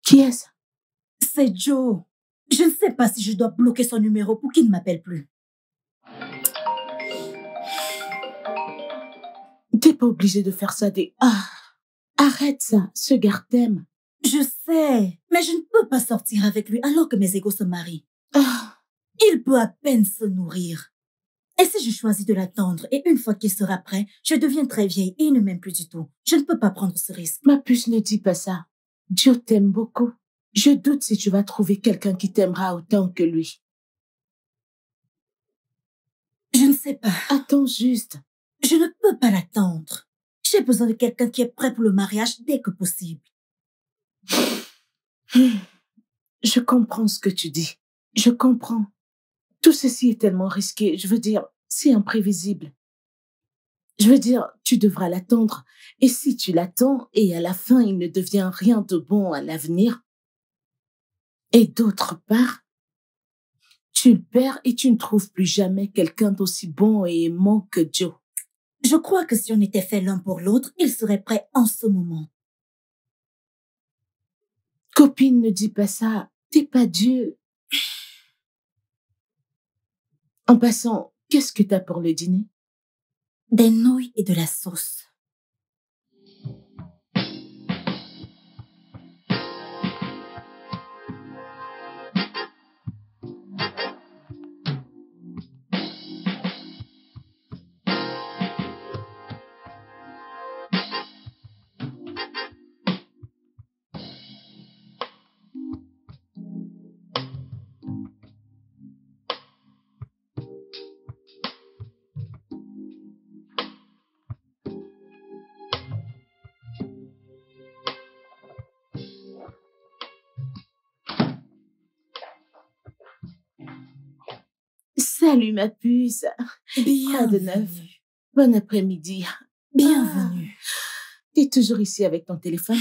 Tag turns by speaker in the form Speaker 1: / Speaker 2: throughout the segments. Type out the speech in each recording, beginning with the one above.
Speaker 1: Qui est-ce?
Speaker 2: C'est Joe. Je ne sais pas si je dois bloquer son numéro pour qu'il ne m'appelle plus.
Speaker 1: T'es pas obligé de faire ça des... Ah, arrête ça, ce gars t'aime.
Speaker 2: Je sais, mais je ne peux pas sortir avec lui alors que mes égos se marient.
Speaker 1: Ah,
Speaker 2: Il peut à peine se nourrir. Et si je choisis de l'attendre et une fois qu'il sera prêt, je deviens très vieille et il ne m'aime plus du tout. Je ne peux pas prendre ce risque.
Speaker 1: ma puce, ne dis pas ça. Joe t'aime beaucoup. Je doute si tu vas trouver quelqu'un qui t'aimera autant que lui.
Speaker 2: Je ne sais pas.
Speaker 1: Attends juste.
Speaker 2: Je ne peux pas l'attendre. J'ai besoin de quelqu'un qui est prêt pour le mariage dès que possible.
Speaker 1: Je comprends ce que tu dis. Je comprends. Tout ceci est tellement risqué. Je veux dire, c'est imprévisible. Je veux dire, tu devras l'attendre. Et si tu l'attends et à la fin, il ne devient rien de bon à l'avenir, et d'autre part, tu le perds et tu ne trouves plus jamais quelqu'un d'aussi bon et aimant que Joe.
Speaker 2: Je crois que si on était fait l'un pour l'autre, il serait prêt en ce moment.
Speaker 1: Copine, ne dis pas ça. T'es pas Dieu. En passant, qu'est-ce que t'as pour le dîner?
Speaker 2: Des nouilles et de la sauce.
Speaker 1: Salut ma puce. Quoi de neuf? Bon après-midi.
Speaker 2: Bienvenue.
Speaker 1: T'es toujours ici avec ton téléphone?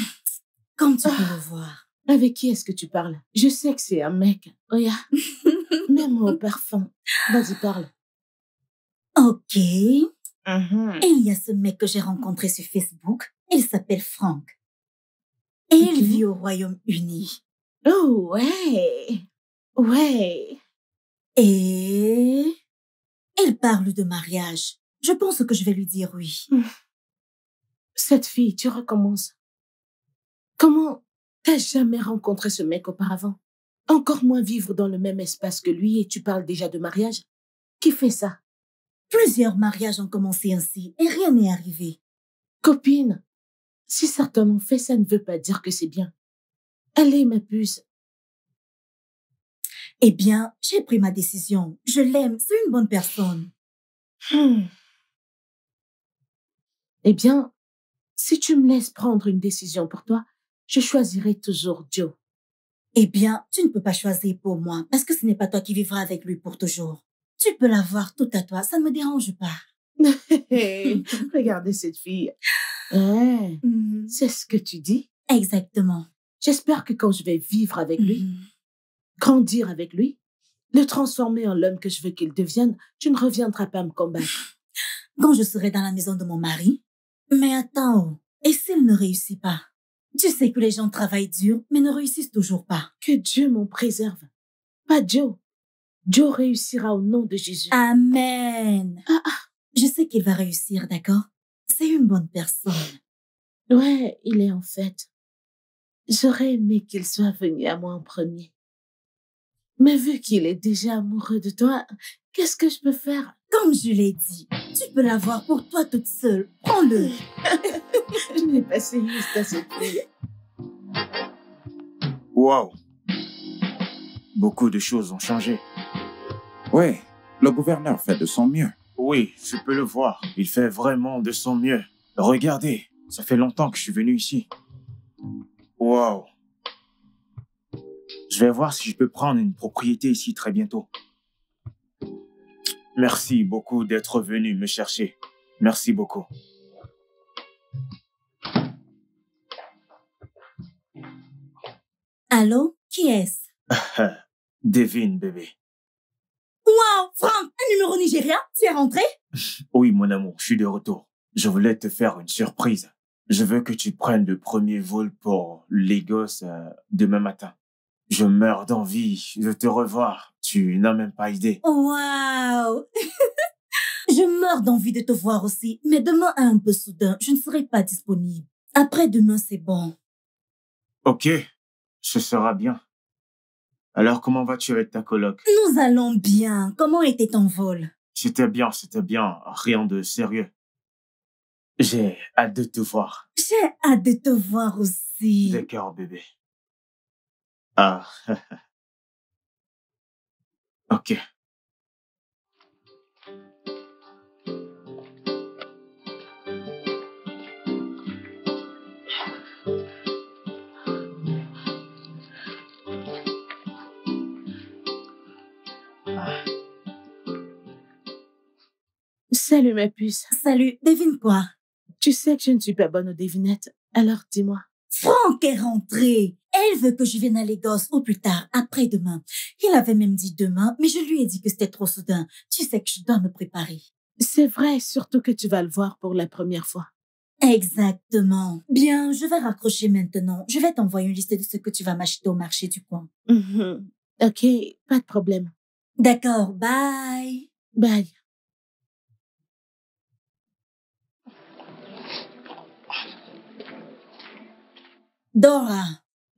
Speaker 2: Comme tu peux le voir.
Speaker 1: Avec qui est-ce que tu parles? Je sais que c'est un mec. Regarde. Même au parfum. Vas-y, parle.
Speaker 2: Ok. Il y a ce mec que j'ai rencontré sur Facebook. Il s'appelle Frank. Et il vit au Royaume-Uni.
Speaker 1: Oh, ouais. Ouais.
Speaker 2: Et il parle de mariage. Je pense que je vais lui dire oui.
Speaker 1: Cette fille, tu recommences. Comment t'as jamais rencontré ce mec auparavant? Encore moins vivre dans le même espace que lui et tu parles déjà de mariage? Qui fait ça?
Speaker 2: Plusieurs mariages ont commencé ainsi et rien n'est arrivé.
Speaker 1: Copine, si certains l'ont fait, ça ne veut pas dire que c'est bien. Allez, ma puce.
Speaker 2: Eh bien, j'ai pris ma décision. Je l'aime, c'est une bonne personne.
Speaker 1: Eh bien, si tu me laisses prendre une décision pour toi, je choisirai toujours Joe.
Speaker 2: Eh bien, tu ne peux pas choisir pour moi parce que ce n'est pas toi qui vivras avec lui pour toujours. Tu peux l'avoir tout à toi, ça ne me dérange pas.
Speaker 1: Regardez cette fille. C'est ce que tu dis?
Speaker 2: Exactement.
Speaker 1: J'espère que quand je vais vivre avec lui, grandir avec lui, le transformer en l'homme que je veux qu'il devienne, tu ne reviendras pas me combattre.
Speaker 2: Quand je serai dans la maison de mon mari. Mais attends, et s'il ne réussit pas? Tu sais que les gens travaillent dur, mais ne réussissent toujours pas.
Speaker 1: Que Dieu m'en préserve. Pas Joe. Joe réussira au nom de Jésus.
Speaker 2: Amen. Je sais qu'il va réussir, d'accord? C'est une bonne personne.
Speaker 1: Ouais, il est en fait. J'aurais aimé qu'il soit venu à moi en premier. Mais vu qu'il est déjà amoureux de toi, qu'est-ce que je peux faire?
Speaker 2: Comme je l'ai dit, tu peux l'avoir pour toi toute seule. Prends-le.
Speaker 1: Je n'ai pas essayé à cette fille.
Speaker 3: Wow. Beaucoup de choses ont changé.
Speaker 4: Ouais, le gouverneur fait de son mieux.
Speaker 3: Oui, je peux le voir. Il fait vraiment de son mieux. Regardez, ça fait longtemps que je suis venu ici. Wow. Je vais voir si je peux prendre une propriété ici très bientôt. Merci beaucoup d'être venu me chercher. Merci beaucoup.
Speaker 2: Allô? Qui est-ce?
Speaker 3: Devine, bébé.
Speaker 2: Wow, Franck, un numéro nigérien? Tu es rentré?
Speaker 3: Oui, mon amour, je suis de retour. Je voulais te faire une surprise. Je veux que tu prennes le premier vol pour Lagos demain matin. Je meurs d'envie de te revoir. Tu n'as même pas idée.
Speaker 2: Waouh! Je meurs d'envie de te voir aussi, mais demain est un peu soudain. Je ne serai pas disponible. Après-demain, c'est bon.
Speaker 3: Ok, ce sera bien. Alors, comment vas-tu avec ta coloc?
Speaker 2: Nous allons bien. Comment était ton vol?
Speaker 3: C'était bien. Rien de sérieux. J'ai hâte de te voir.
Speaker 2: J'ai hâte de te voir aussi.
Speaker 3: D'accord, bébé. Ah, ok.
Speaker 1: Salut ma puce.
Speaker 2: Salut, devine quoi?
Speaker 1: Tu sais que je ne suis pas bonne aux devinettes, alors dis-moi.
Speaker 2: Franck est rentré. Elle veut que je vienne à Lagos au plus tard, après-demain. Il avait même dit demain, mais je lui ai dit que c'était trop soudain. Tu sais que je dois me préparer.
Speaker 1: C'est vrai, surtout que tu vas le voir pour la première fois.
Speaker 2: Exactement. Bien, je vais raccrocher maintenant. Je vais t'envoyer une liste de ce que tu vas m'acheter au marché du coin.
Speaker 1: Ok, pas de problème.
Speaker 2: D'accord, bye.
Speaker 1: Bye.
Speaker 2: Dora,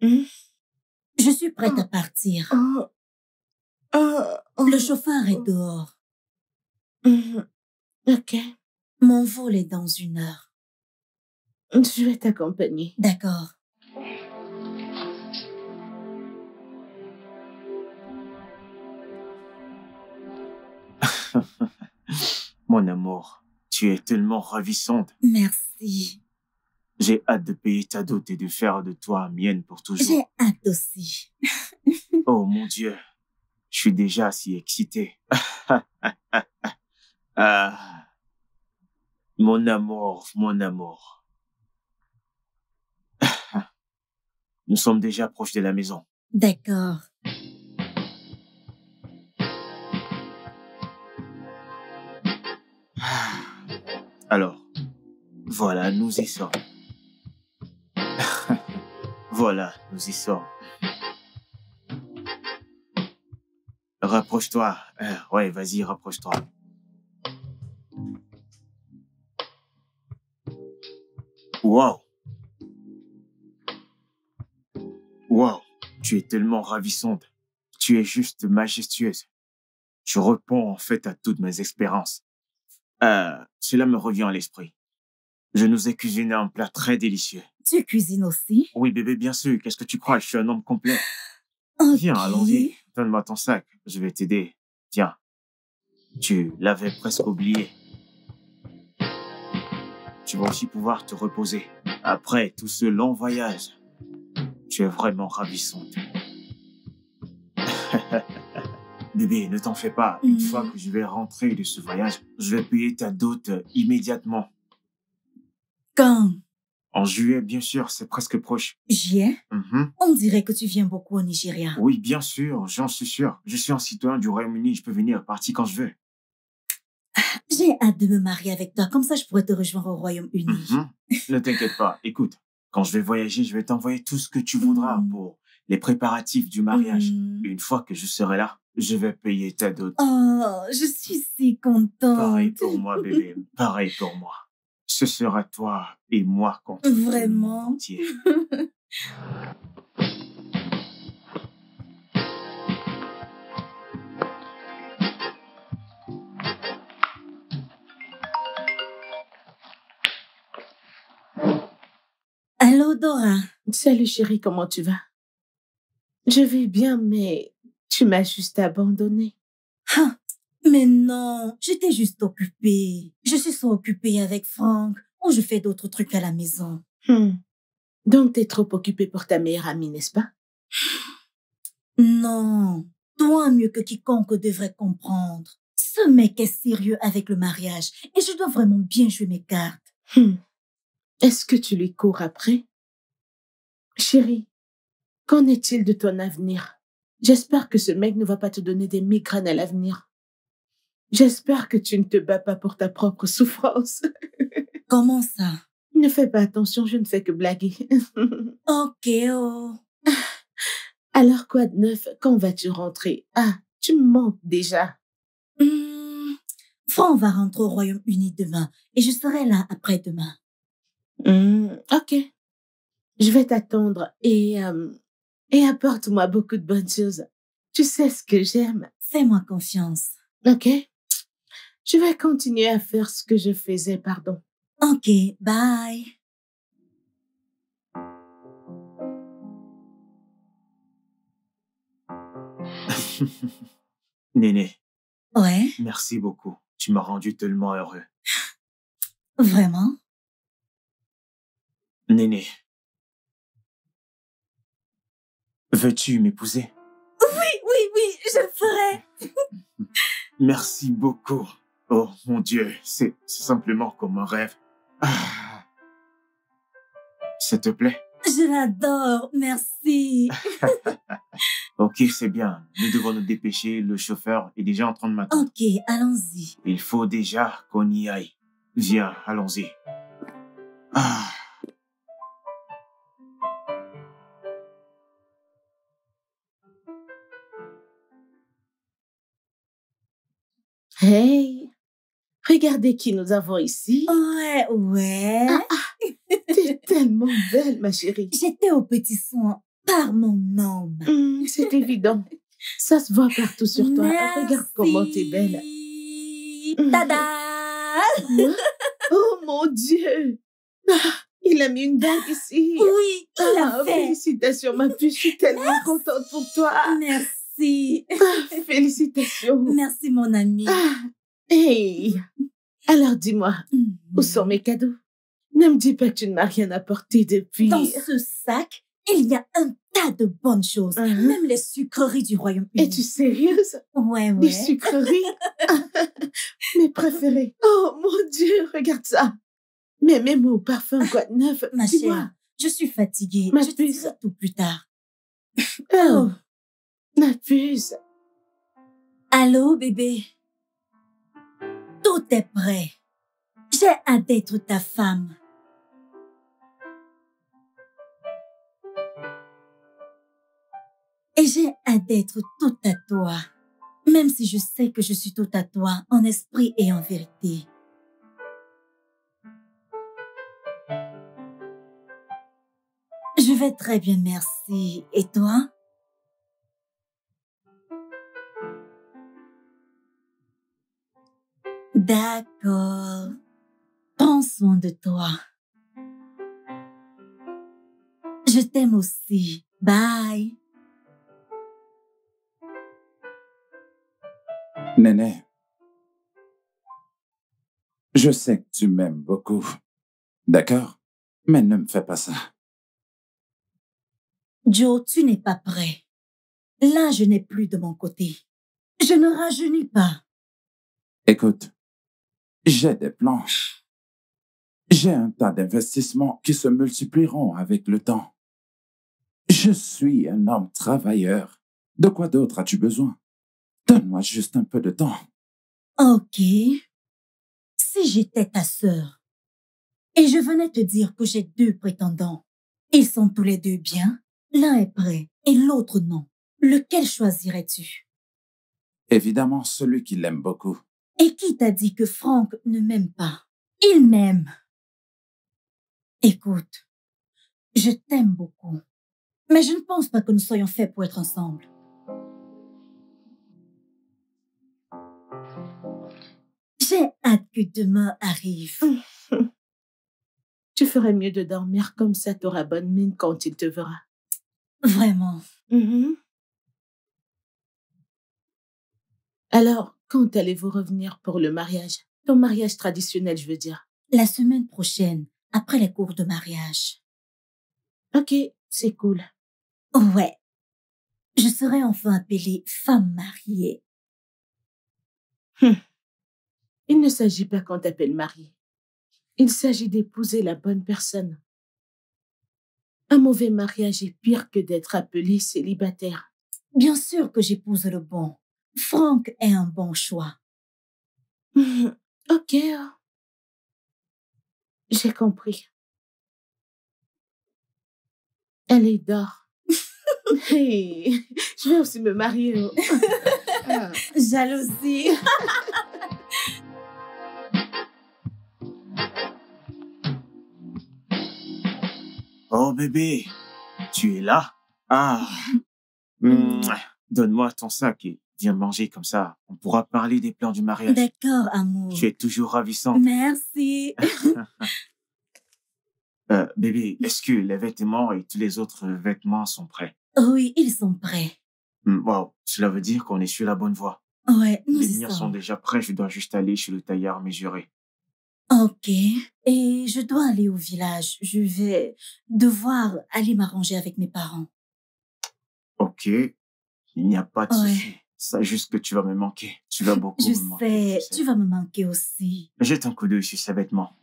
Speaker 2: je suis prête à partir. Le chauffeur est dehors.
Speaker 1: Ok,
Speaker 2: Mon vol est dans 1 heure.
Speaker 1: je vais t'accompagner.
Speaker 2: D'accord.
Speaker 3: Mon amour, tu es tellement ravissante.
Speaker 2: Merci.
Speaker 3: J'ai hâte de payer ta dot et de faire de toi mienne pour toujours.
Speaker 2: J'ai hâte aussi.
Speaker 3: Oh mon Dieu, je suis déjà si excité. Ah, mon amour. Nous sommes déjà proches de la maison.
Speaker 2: D'accord.
Speaker 3: Alors, voilà, nous y sommes. Voilà, nous y sommes. Rapproche-toi. Ouais, vas-y, rapproche-toi. Wow. Wow, tu es tellement ravissante. Tu es juste majestueuse. Tu réponds en fait à toutes mes espérances. Cela me revient à l'esprit. Je nous ai cuisiné un plat très délicieux.
Speaker 2: Tu cuisines aussi?
Speaker 3: Oui, bébé, bien sûr. Qu'est-ce que tu crois? Je suis un homme complet.
Speaker 2: Okay.
Speaker 3: Viens, allons-y. Donne-moi ton sac. Je vais t'aider. Tiens. Tu l'avais presque oublié. Tu vas aussi pouvoir te reposer. Après tout ce long voyage, tu es vraiment ravissante. Bébé, ne t'en fais pas. Une fois que je vais rentrer de ce voyage, je vais payer ta dot immédiatement.
Speaker 2: Quand?
Speaker 3: En juillet, bien sûr, c'est presque proche.
Speaker 2: Juillet? On dirait que tu viens beaucoup au Nigeria.
Speaker 3: Oui, bien sûr, j'en suis sûr. Je suis un citoyen du Royaume-Uni, je peux venir partir quand je veux.
Speaker 2: J'ai hâte de me marier avec toi, comme ça je pourrais te rejoindre au Royaume-Uni.
Speaker 3: Ne t'inquiète pas, écoute, quand je vais voyager, je vais t'envoyer tout ce que tu voudras pour les préparatifs du mariage. Une fois que je serai là, je vais payer ta dot.
Speaker 2: Oh, je suis si contente.
Speaker 3: Pareil pour moi, bébé, pareil pour moi. Ce sera toi et moi contre
Speaker 2: vraiment
Speaker 3: le monde entier.
Speaker 2: Allô, Dora.
Speaker 1: Salut chérie, comment tu vas? Je vais bien, mais tu m'as juste abandonnée.
Speaker 2: Ah, mais non, j'étais juste occupée. Je suis soit occupée avec Franck ou je fais d'autres trucs à la maison.
Speaker 1: Donc t'es trop occupée pour ta meilleure amie, n'est-ce pas?
Speaker 2: Non, toi mieux que quiconque devrait comprendre. Ce mec est sérieux avec le mariage et je dois vraiment bien jouer mes cartes.
Speaker 1: Est-ce que tu lui cours après? Chérie, qu'en est-il de ton avenir? J'espère que ce mec ne va pas te donner des migraines à l'avenir. J'espère que tu ne te bats pas pour ta propre souffrance.
Speaker 2: Comment ça?
Speaker 1: Ne fais pas attention, je ne fais que blaguer.
Speaker 2: Ok, oh.
Speaker 1: Alors quoi de neuf? Quand vas-tu rentrer? Ah, tu me manques déjà.
Speaker 2: Franck va rentrer au Royaume-Uni demain et je serai là après-demain.
Speaker 1: Ok. Je vais t'attendre et apporte-moi beaucoup de bonnes choses. Tu sais ce que j'aime.
Speaker 2: Fais-moi confiance.
Speaker 1: Ok? Je vais continuer à faire ce que je faisais, pardon.
Speaker 2: Ok, bye.
Speaker 3: Néné,
Speaker 2: Ouais,
Speaker 3: merci beaucoup. Tu m'as rendu tellement heureux.
Speaker 2: vraiment?
Speaker 3: Néné, veux-tu m'épouser?
Speaker 2: Oui, je le ferai.
Speaker 3: Merci beaucoup. Oh mon Dieu, c'est simplement comme un rêve. Ah, s'il te plaît.
Speaker 2: Je l'adore, merci.
Speaker 3: Ok, c'est bien. Nous devons nous dépêcher. Le chauffeur est déjà en train de m'attendre.
Speaker 2: Ok, allons-y.
Speaker 3: Il faut déjà qu'on y aille. Viens, allons-y. Ah.
Speaker 1: Hey, regardez qui nous avons ici.
Speaker 2: Ouais.
Speaker 1: T'es tellement belle, ma chérie.
Speaker 2: J'étais au petit soin par mon homme.
Speaker 1: C'est évident. Ça se voit partout sur toi.
Speaker 2: Merci.
Speaker 1: Regarde comment t'es belle.
Speaker 2: Tada!
Speaker 1: Moi? Oh mon Dieu! Ah, il a mis une bague ici.
Speaker 2: Oui, il l'a fait.
Speaker 1: Félicitations, ma puce. Je suis tellement contente pour toi.
Speaker 2: Merci.
Speaker 1: Félicitations.
Speaker 2: Merci, mon ami.
Speaker 1: Hey! Alors dis-moi, où sont mes cadeaux? Ne me dis pas que tu ne m'as rien apporté depuis.
Speaker 2: Dans ce sac, il y a un tas de bonnes choses. Même les sucreries du Royaume-Uni.
Speaker 1: Es-tu sérieuse?
Speaker 2: Ouais.
Speaker 1: Des sucreries? Mes préférées. Oh mon Dieu, regarde ça. Mais même au parfum, quoi de neuf?
Speaker 2: Ma
Speaker 1: Dis-moi.
Speaker 2: chère, je suis fatiguée.
Speaker 1: Ma
Speaker 2: Je te
Speaker 1: puce.
Speaker 2: dirai tout plus tard.
Speaker 1: Oh, ma puce.
Speaker 2: Allô, bébé? Tout est prêt. J'ai hâte d'être ta femme. Et j'ai hâte d'être tout à toi. Même si je sais que je suis tout à toi, en esprit et en vérité. Je vais très bien, merci. Et toi? D'accord. Prends soin de toi. Je t'aime aussi. Bye.
Speaker 4: Néné, je sais que tu m'aimes beaucoup. D'accord? Mais ne me fais pas ça.
Speaker 2: Joe, tu n'es pas prêt. Là, je n'ai plus de mon côté. Je ne rajeunis pas.
Speaker 4: Écoute, j'ai des plans. J'ai un tas d'investissements qui se multiplieront avec le temps. Je suis un homme travailleur. De quoi d'autre as-tu besoin? Donne-moi juste un peu de temps.
Speaker 2: Ok. Si j'étais ta sœur et je venais te dire que j'ai 2 prétendants, ils sont tous les 2 bien, l'un est prêt et l'autre non. Lequel choisirais-tu?
Speaker 4: Évidemment, celui qui l'aime beaucoup.
Speaker 2: Et qui t'a dit que Franck ne m'aime pas? Il m'aime. Écoute, je t'aime beaucoup, mais je ne pense pas que nous soyons faits pour être ensemble. J'ai hâte que demain arrive.
Speaker 1: Tu ferais mieux de dormir comme ça, t'auras bonne mine quand il te verra.
Speaker 2: Vraiment.
Speaker 1: Alors, quand allez-vous revenir pour le mariage? Ton mariage traditionnel, je veux dire.
Speaker 2: La semaine prochaine, après les cours de mariage.
Speaker 1: Ok, c'est cool.
Speaker 2: Ouais. Je serai enfin appelée femme mariée.
Speaker 1: Il ne s'agit pas qu'on t'appelle mariée. Il s'agit d'épouser la bonne personne. Un mauvais mariage est pire que d'être appelé célibataire.
Speaker 2: Bien sûr que j'épouse le bon. Franck est un bon choix.
Speaker 1: Ok. J'ai compris. Allez, dors. Hey, je vais aussi me marier. Oh. Ah.
Speaker 2: Jalousie.
Speaker 3: Oh bébé, tu es là? Ah, donne-moi ton sac et viens manger comme ça. On pourra parler des plans du mariage.
Speaker 2: D'accord, amour.
Speaker 3: Tu es toujours ravissante.
Speaker 2: Merci.
Speaker 3: Bébé, est-ce que les vêtements et tous les autres vêtements sont prêts?
Speaker 2: Oui, ils sont prêts.
Speaker 3: Wow, cela veut dire qu'on est sur la bonne voie.
Speaker 2: Ouais, nous
Speaker 3: Les
Speaker 2: y
Speaker 3: miens sont
Speaker 2: sommes.
Speaker 3: déjà prêts, je dois juste aller chez le tailleur mesurer.
Speaker 2: Ok. Et je dois aller au village. Je vais devoir aller m'arranger avec mes parents.
Speaker 3: Ok, il n'y a pas de
Speaker 2: Ouais.
Speaker 3: souci. C'est juste que tu vas me manquer. Tu vas beaucoup
Speaker 2: Je
Speaker 3: me manquer,
Speaker 2: sais, tu vas me manquer aussi.
Speaker 3: Jette un coup d'œil sur ces vêtements.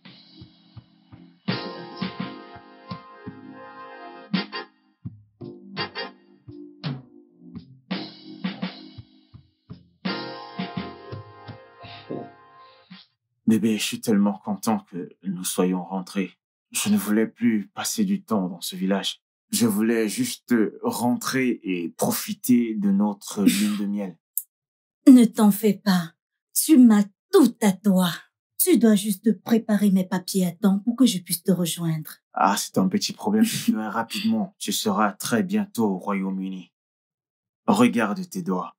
Speaker 3: Bébé, je suis tellement content que nous soyons rentrés. Je ne voulais plus passer du temps dans ce village. Je voulais juste rentrer et profiter de notre lune de miel.
Speaker 2: Ne t'en fais pas. Tu m'as tout à toi. Tu dois juste préparer mes papiers à temps pour que je puisse te rejoindre.
Speaker 3: Ah, c'est un petit problème. Je ferai rapidement. Tu seras très bientôt au Royaume-Uni. Regarde tes doigts.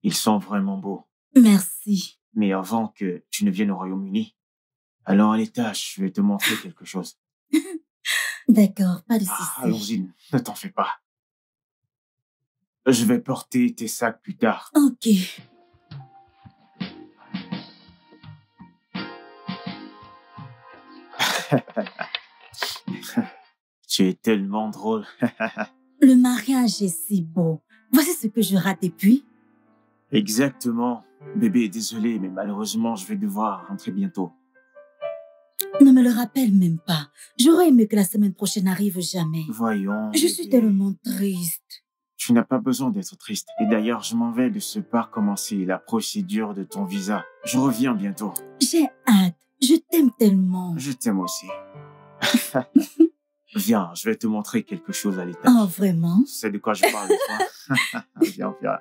Speaker 3: Ils sont vraiment beaux.
Speaker 2: Merci.
Speaker 3: Mais avant que tu ne viennes au Royaume-Uni, allons à l'étage, je vais te montrer quelque chose.
Speaker 2: D'accord, pas de
Speaker 3: Ah,
Speaker 2: souci.
Speaker 3: allons-y, ne t'en fais pas. Je vais porter tes sacs plus tard.
Speaker 2: Ok.
Speaker 3: Tu es tellement drôle.
Speaker 2: Le mariage est si beau. Voici ce que je rate depuis.
Speaker 3: Exactement. Bébé, désolé, mais malheureusement, je vais devoir rentrer bientôt.
Speaker 2: Ne me le rappelle même pas. J'aurais aimé que la semaine prochaine n'arrive jamais.
Speaker 3: Voyons.
Speaker 2: Je suis
Speaker 3: bébé.
Speaker 2: tellement triste.
Speaker 3: Tu n'as pas besoin d'être triste. Et d'ailleurs, je m'en vais de ce pas commencer la procédure de ton visa. Je reviens bientôt.
Speaker 2: J'ai hâte. Je t'aime tellement.
Speaker 3: Je t'aime aussi. Viens, je vais te montrer quelque chose à l'étage.
Speaker 2: Oh, vraiment?
Speaker 3: Tu sais de quoi je parle, toi? Viens, viens.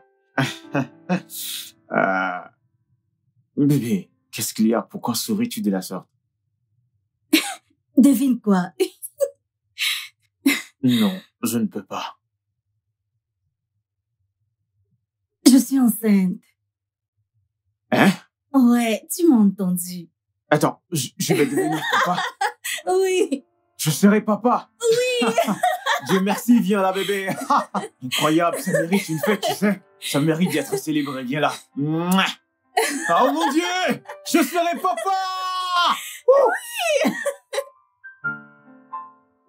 Speaker 3: Bébé, qu'est-ce qu'il y a? Pourquoi souris-tu de la sorte?
Speaker 2: Devine quoi?
Speaker 3: Non, je ne peux pas.
Speaker 2: Je suis enceinte.
Speaker 3: Hein?
Speaker 2: Ouais, tu m'as entendu.
Speaker 3: Attends, je vais devenir papa?
Speaker 2: Oui.
Speaker 3: Je serai papa?
Speaker 2: Oui.
Speaker 3: Dieu merci, viens là, bébé. Incroyable, ça mérite une fête, tu sais. Ça mérite d'être célébré, viens là. Mouah. Oh mon Dieu! Je serai papa! Oui!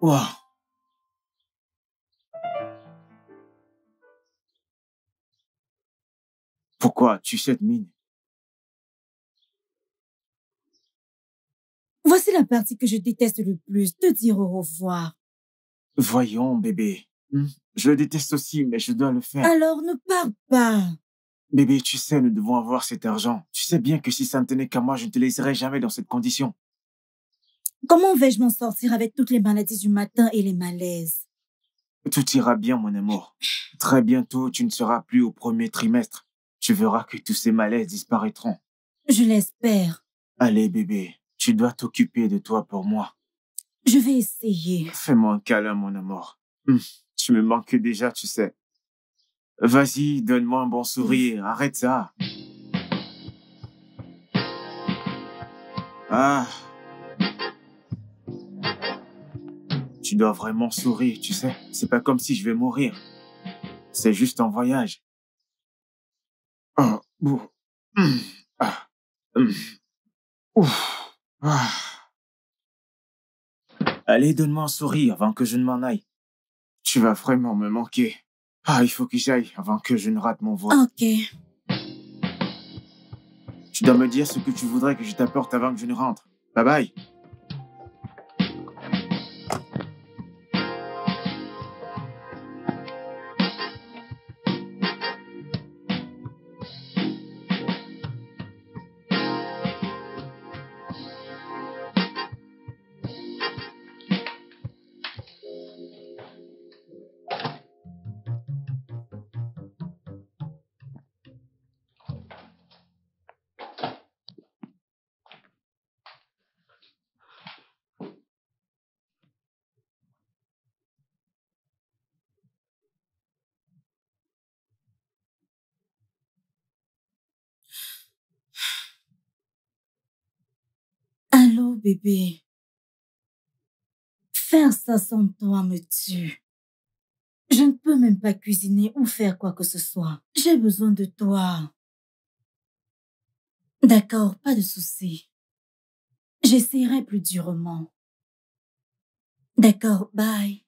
Speaker 3: Wow. Pourquoi tu cette mine?
Speaker 2: Voici la partie que je déteste le plus, te dire au revoir.
Speaker 3: Voyons, bébé. Je le déteste aussi, mais je dois le faire.
Speaker 2: Alors ne pars pas.
Speaker 3: Bébé, tu sais, nous devons avoir cet argent. Tu sais bien que si ça ne tenait qu'à moi, je ne te laisserais jamais dans cette condition.
Speaker 2: Comment vais-je m'en sortir avec toutes les maladies du matin et les malaises?
Speaker 3: Tout ira bien, mon amour. Très bientôt, tu ne seras plus au premier trimestre. Tu verras que tous ces malaises disparaîtront.
Speaker 2: Je l'espère.
Speaker 3: Allez, bébé, tu dois t'occuper de toi pour moi.
Speaker 2: Je vais essayer.
Speaker 3: Fais-moi un câlin, mon amour. Tu me manques déjà, tu sais. Vas-y, donne-moi un bon sourire. Arrête ça. Ah. Tu dois vraiment sourire, tu sais. C'est pas comme si je vais mourir. C'est juste un voyage. Oh, ouh. Ah. Ouf. Ah. Allez, donne-moi un sourire avant que je ne m'en aille. Tu vas vraiment me manquer. Ah, il faut que j'aille avant que je ne rate mon vol.
Speaker 2: Ok.
Speaker 3: Tu dois me dire ce que tu voudrais que je t'apporte avant que je ne rentre. Bye bye.
Speaker 2: Oh, bébé. Faire ça sans toi me tue. Je ne peux même pas cuisiner ou faire quoi que ce soit. J'ai besoin de toi. D'accord, pas de souci. J'essaierai plus durement. D'accord, bye.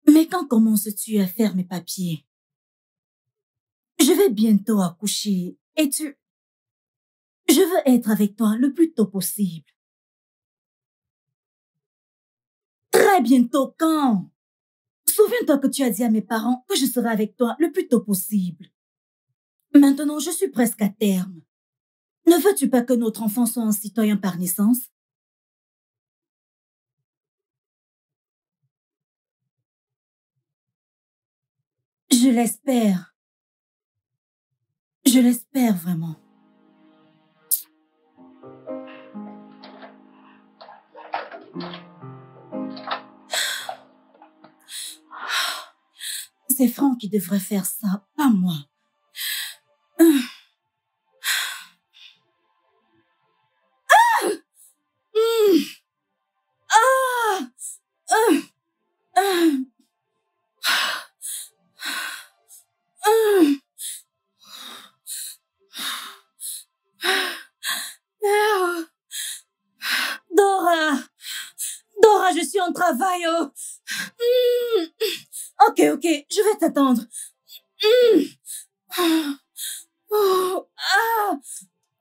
Speaker 2: Mais quand commences-tu à faire mes papiers? Je vais bientôt accoucher et tu... Je veux être avec toi le plus tôt possible. Très bientôt, quand? Souviens-toi que tu as dit à mes parents que je serai avec toi le plus tôt possible. Maintenant, je suis presque à terme. Ne veux-tu pas que notre enfant soit un citoyen par naissance? Je l'espère. Je l'espère vraiment. C'est Franck qui devrait faire ça, pas moi. Dora! Dora, je suis en travail. Oh. Ok, je vais t'attendre. Oh, ah,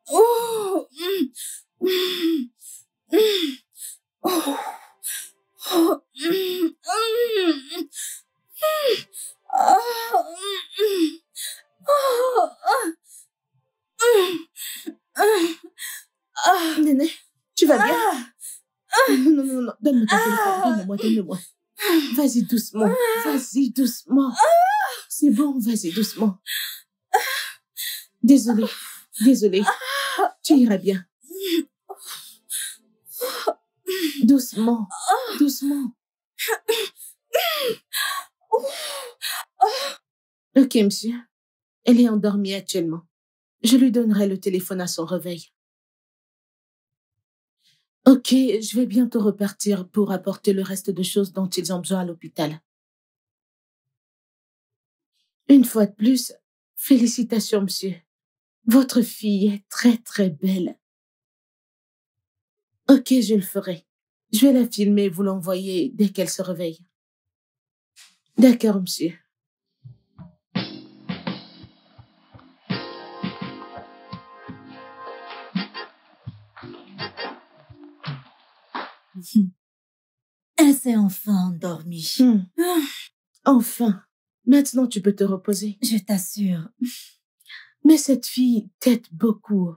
Speaker 2: oh, oh, oh,
Speaker 1: Néné, tu vas bien? Non. Donne-moi ton téléphone. Donne-le-moi. Vas-y doucement. Vas-y doucement. C'est bon, vas-y doucement. Désolée. Tu iras bien. Doucement. Ok, monsieur. Elle est endormie actuellement. Je lui donnerai le téléphone à son réveil. Ok, je vais bientôt repartir pour apporter le reste de choses dont ils ont besoin à l'hôpital. Une fois de plus, félicitations, monsieur. Votre fille est très, très belle. Ok, je le ferai. Je vais la filmer et vous l'envoyer dès qu'elle se réveille. D'accord, monsieur.
Speaker 2: Elle s'est enfin endormie.
Speaker 1: Enfin, maintenant tu peux te reposer.
Speaker 2: Je t'assure.
Speaker 1: Mais cette fille t'aide beaucoup.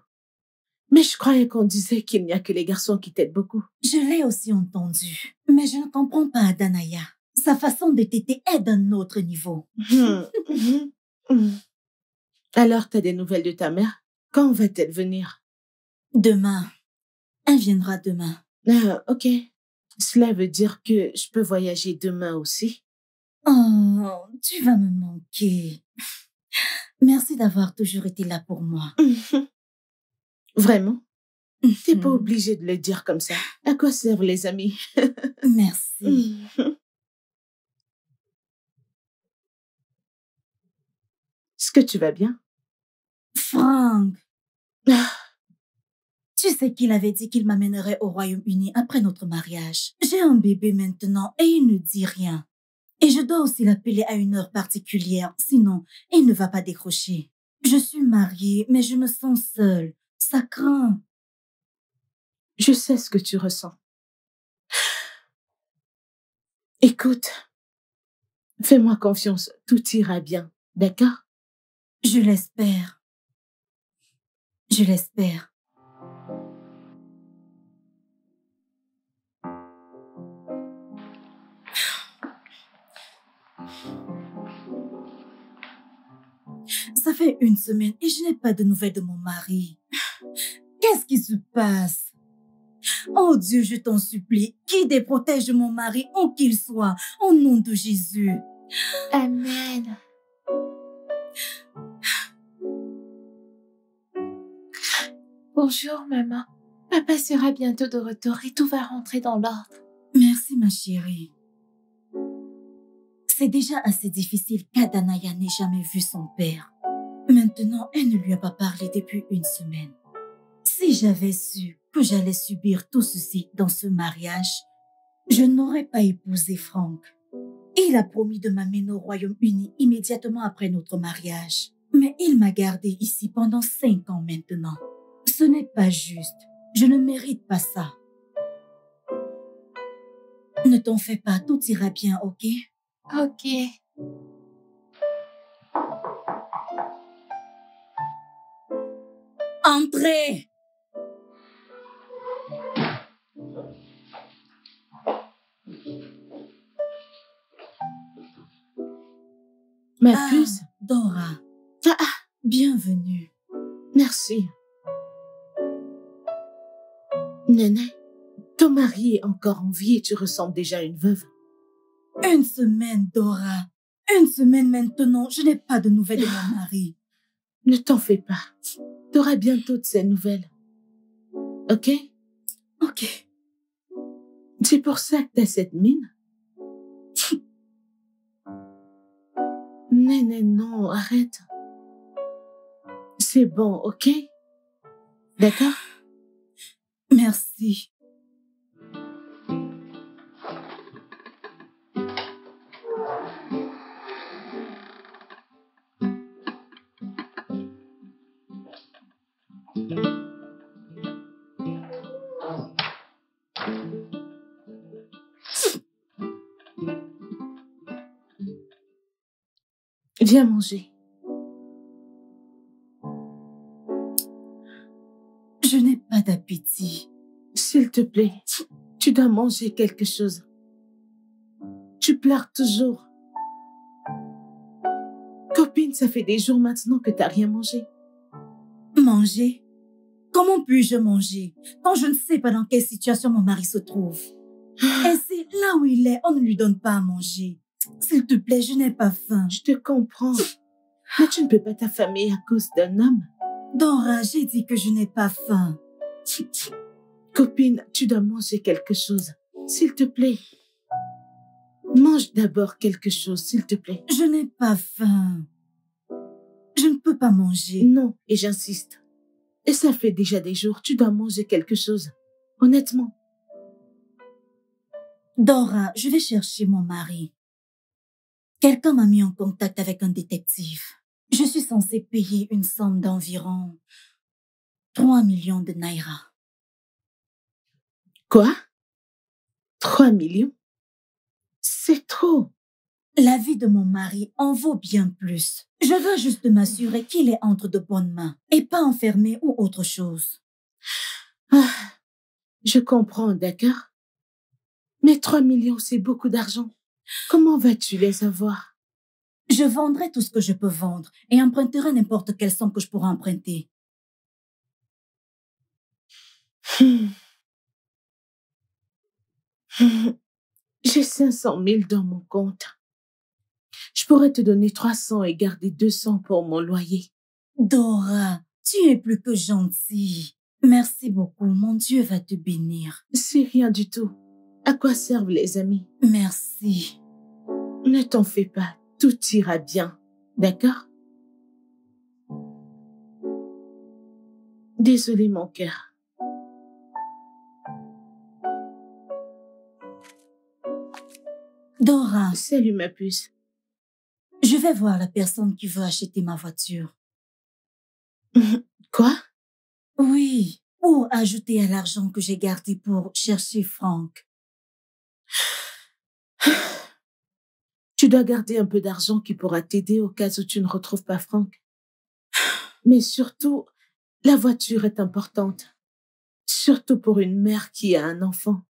Speaker 1: Mais je croyais qu'on disait qu'il n'y a que les garçons qui t'aident beaucoup.
Speaker 2: Je l'ai aussi entendu. Mais je ne comprends pas Danaya. Sa façon de t'aider est d'un autre niveau.
Speaker 1: Alors, t'as des nouvelles de ta mère? Quand va-t-elle venir?
Speaker 2: Demain. Elle viendra demain.
Speaker 1: Ah, ok. Cela veut dire que je peux voyager demain aussi?
Speaker 2: Oh, tu vas me manquer. Merci d'avoir toujours été là pour moi.
Speaker 1: Vraiment? T'es pas obligé de le dire comme ça. À quoi servent les amis?
Speaker 2: Merci.
Speaker 1: Est-ce que tu vas bien?
Speaker 2: Franck. Tu sais qu'il avait dit qu'il m'amènerait au Royaume-Uni après notre mariage. J'ai un bébé maintenant et il ne dit rien. Et je dois aussi l'appeler à une heure particulière, sinon il ne va pas décrocher. Je suis mariée, mais je me sens seule. Ça craint.
Speaker 1: Je sais ce que tu ressens. Écoute, fais-moi confiance, tout ira bien, d'accord?
Speaker 2: Je l'espère. Je l'espère. Ça fait une semaine et je n'ai pas de nouvelles de mon mari. qu'est-ce qui se passe? Oh Dieu, je t'en supplie, guide et protège mon mari, où qu'il soit, au nom de Jésus.
Speaker 5: Amen. Bonjour, maman. Papa sera bientôt de retour et tout va rentrer dans l'ordre.
Speaker 2: Merci, ma chérie. C'est déjà assez difficile qu'Adanaya n'ait jamais vu son père. Maintenant, elle ne lui a pas parlé depuis une semaine. Si j'avais su que j'allais subir tout ceci dans ce mariage, je n'aurais pas épousé Frank. Il a promis de m'amener au Royaume-Uni immédiatement après notre mariage. Mais il m'a gardée ici pendant 5 ans maintenant. Ce n'est pas juste. Je ne mérite pas ça. Ne t'en fais pas, tout ira bien, ok?
Speaker 5: Ok.
Speaker 2: Entrez!
Speaker 1: Ma puce.
Speaker 2: Dora.
Speaker 1: Ah,
Speaker 2: Bienvenue.
Speaker 1: merci. Néné, ton mari est encore en vie et tu ressembles déjà à une veuve.
Speaker 2: Une semaine, Dora. Une semaine maintenant, je n'ai pas de nouvelles de mon mari.
Speaker 1: Ne t'en fais pas. Tu auras bientôt de ces nouvelles. Ok?
Speaker 2: Ok.
Speaker 1: C'est pour ça que t'as cette mine? Néné, non, arrête. C'est bon, ok? D'accord?
Speaker 2: Merci.
Speaker 1: Viens manger.
Speaker 2: Je n'ai pas d'appétit.
Speaker 1: S'il te plaît, tu dois manger quelque chose. Tu pleures toujours. Copine, ça fait des jours maintenant que t'as rien mangé.
Speaker 2: Manger? Comment puis-je manger quand je ne sais pas dans quelle situation mon mari se trouve? Et c'est là où il est, on ne lui donne pas à manger. S'il te plaît, je n'ai pas faim.
Speaker 1: Je te comprends. Mais tu ne peux pas t'affamer à cause d'un homme.
Speaker 2: Dora, j'ai dit que je n'ai pas faim.
Speaker 1: Copine, tu dois manger quelque chose. S'il te plaît. Mange d'abord quelque chose, s'il te plaît.
Speaker 2: Je n'ai pas faim. Je ne peux pas manger.
Speaker 1: Non, et j'insiste. Et ça fait déjà des jours, tu dois manger quelque chose. Honnêtement.
Speaker 2: Dora, je vais chercher mon mari. Quelqu'un m'a mis en contact avec un détective. Je suis censée payer une somme d'environ 3 millions de naira.
Speaker 1: Quoi? 3 millions? C'est trop.
Speaker 2: La vie de mon mari en vaut bien plus. Je veux juste m'assurer qu'il est entre de bonnes mains et pas enfermé ou autre chose.
Speaker 1: Ah, je comprends, d'accord? Mais 3 millions, c'est beaucoup d'argent. Comment vas-tu les avoir?
Speaker 2: Je vendrai tout ce que je peux vendre et emprunterai n'importe quelle somme que je pourrai emprunter.
Speaker 1: J'ai 500 000 dans mon compte. Je pourrais te donner 300 et garder 200 pour mon loyer.
Speaker 2: Dora, tu es plus que gentille. Merci beaucoup, mon Dieu va te bénir.
Speaker 1: C'est rien du tout. À quoi servent les amis?
Speaker 2: Merci.
Speaker 1: Ne t'en fais pas, tout ira bien, d'accord? Désolé mon cœur.
Speaker 2: Dora,
Speaker 1: Salut ma puce.
Speaker 2: je vais voir la personne qui veut acheter ma voiture.
Speaker 1: Quoi?
Speaker 2: Oui, pour ajouter à l'argent que j'ai gardé pour chercher Frank.
Speaker 1: Tu dois garder un peu d'argent qui pourra t'aider au cas où tu ne retrouves pas Frank. Mais surtout, la voiture est importante. Surtout pour une mère qui a un enfant.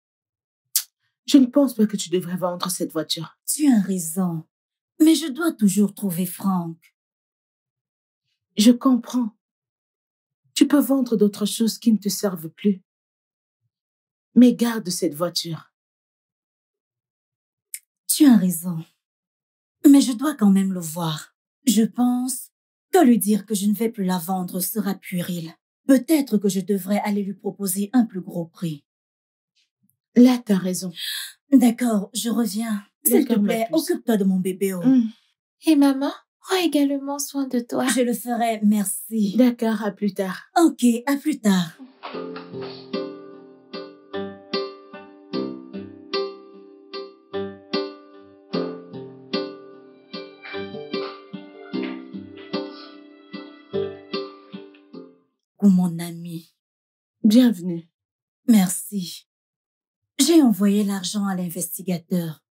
Speaker 1: Je ne pense pas que tu devrais vendre cette voiture.
Speaker 2: Tu as raison, mais je dois toujours trouver Frank.
Speaker 1: Je comprends. Tu peux vendre d'autres choses qui ne te servent plus. Mais garde cette voiture.
Speaker 2: Tu as raison. Mais je dois quand même le voir. Je pense que lui dire que je ne vais plus la vendre sera puéril. Peut-être que je devrais aller lui proposer un plus gros prix.
Speaker 1: Là, t'as raison.
Speaker 2: D'accord, je reviens. S'il te
Speaker 1: D'accord, ma
Speaker 2: plaît,
Speaker 1: puce.
Speaker 2: occupe-toi de mon bébé.
Speaker 5: Et maman, prends également soin de toi.
Speaker 2: Je le ferai, merci.
Speaker 1: D'accord, à plus tard.
Speaker 2: Ok, à plus tard. Ou mon ami.
Speaker 1: Bienvenue.
Speaker 2: Merci. J'ai envoyé l'argent à l'investigateur.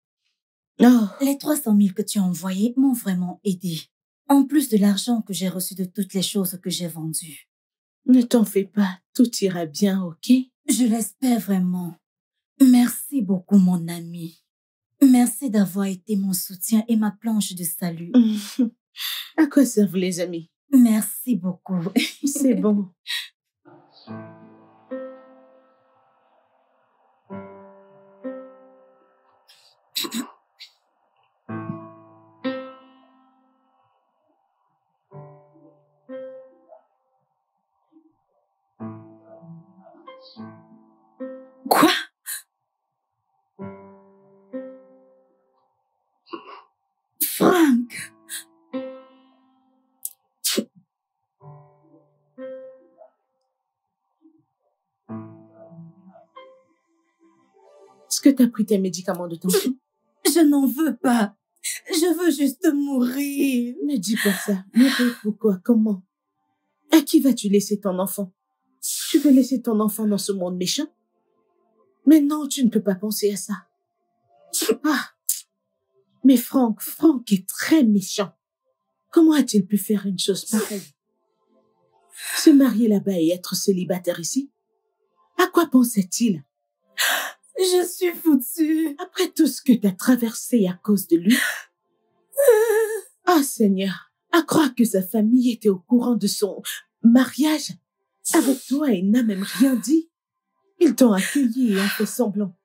Speaker 1: Oh,
Speaker 2: Les 300 000 que tu as envoyés m'ont vraiment aidé. En plus de l'argent que j'ai reçu de toutes les choses que j'ai vendues.
Speaker 1: ne t'en fais pas. Tout ira bien, ok?
Speaker 2: Je l'espère vraiment. Merci beaucoup, mon ami. Merci d'avoir été mon soutien et ma planche de salut.
Speaker 1: À quoi servent les amis?
Speaker 2: Merci beaucoup.
Speaker 1: C'est bon.
Speaker 2: Quoi? Frank!
Speaker 1: Est-ce que t'as pris tes médicaments de tension?
Speaker 2: Je n'en veux pas. Je veux juste mourir.
Speaker 1: Ne dis pas ça. Mourir pourquoi? Comment? À qui vas-tu laisser ton enfant? Tu veux laisser ton enfant dans ce monde méchant? Mais non, tu ne peux pas penser à ça. Ah! Mais Franck est très méchant. Comment a-t-il pu faire une chose pareille? Se marier là-bas et être célibataire ici? À quoi pensait-il?
Speaker 2: Je suis foutue.
Speaker 1: Après tout ce que tu as traversé à cause de lui? Ah Seigneur, à croire que sa famille était au courant de son mariage avec toi et n'a même rien dit. Ils t'ont accueilli et ont fait semblant.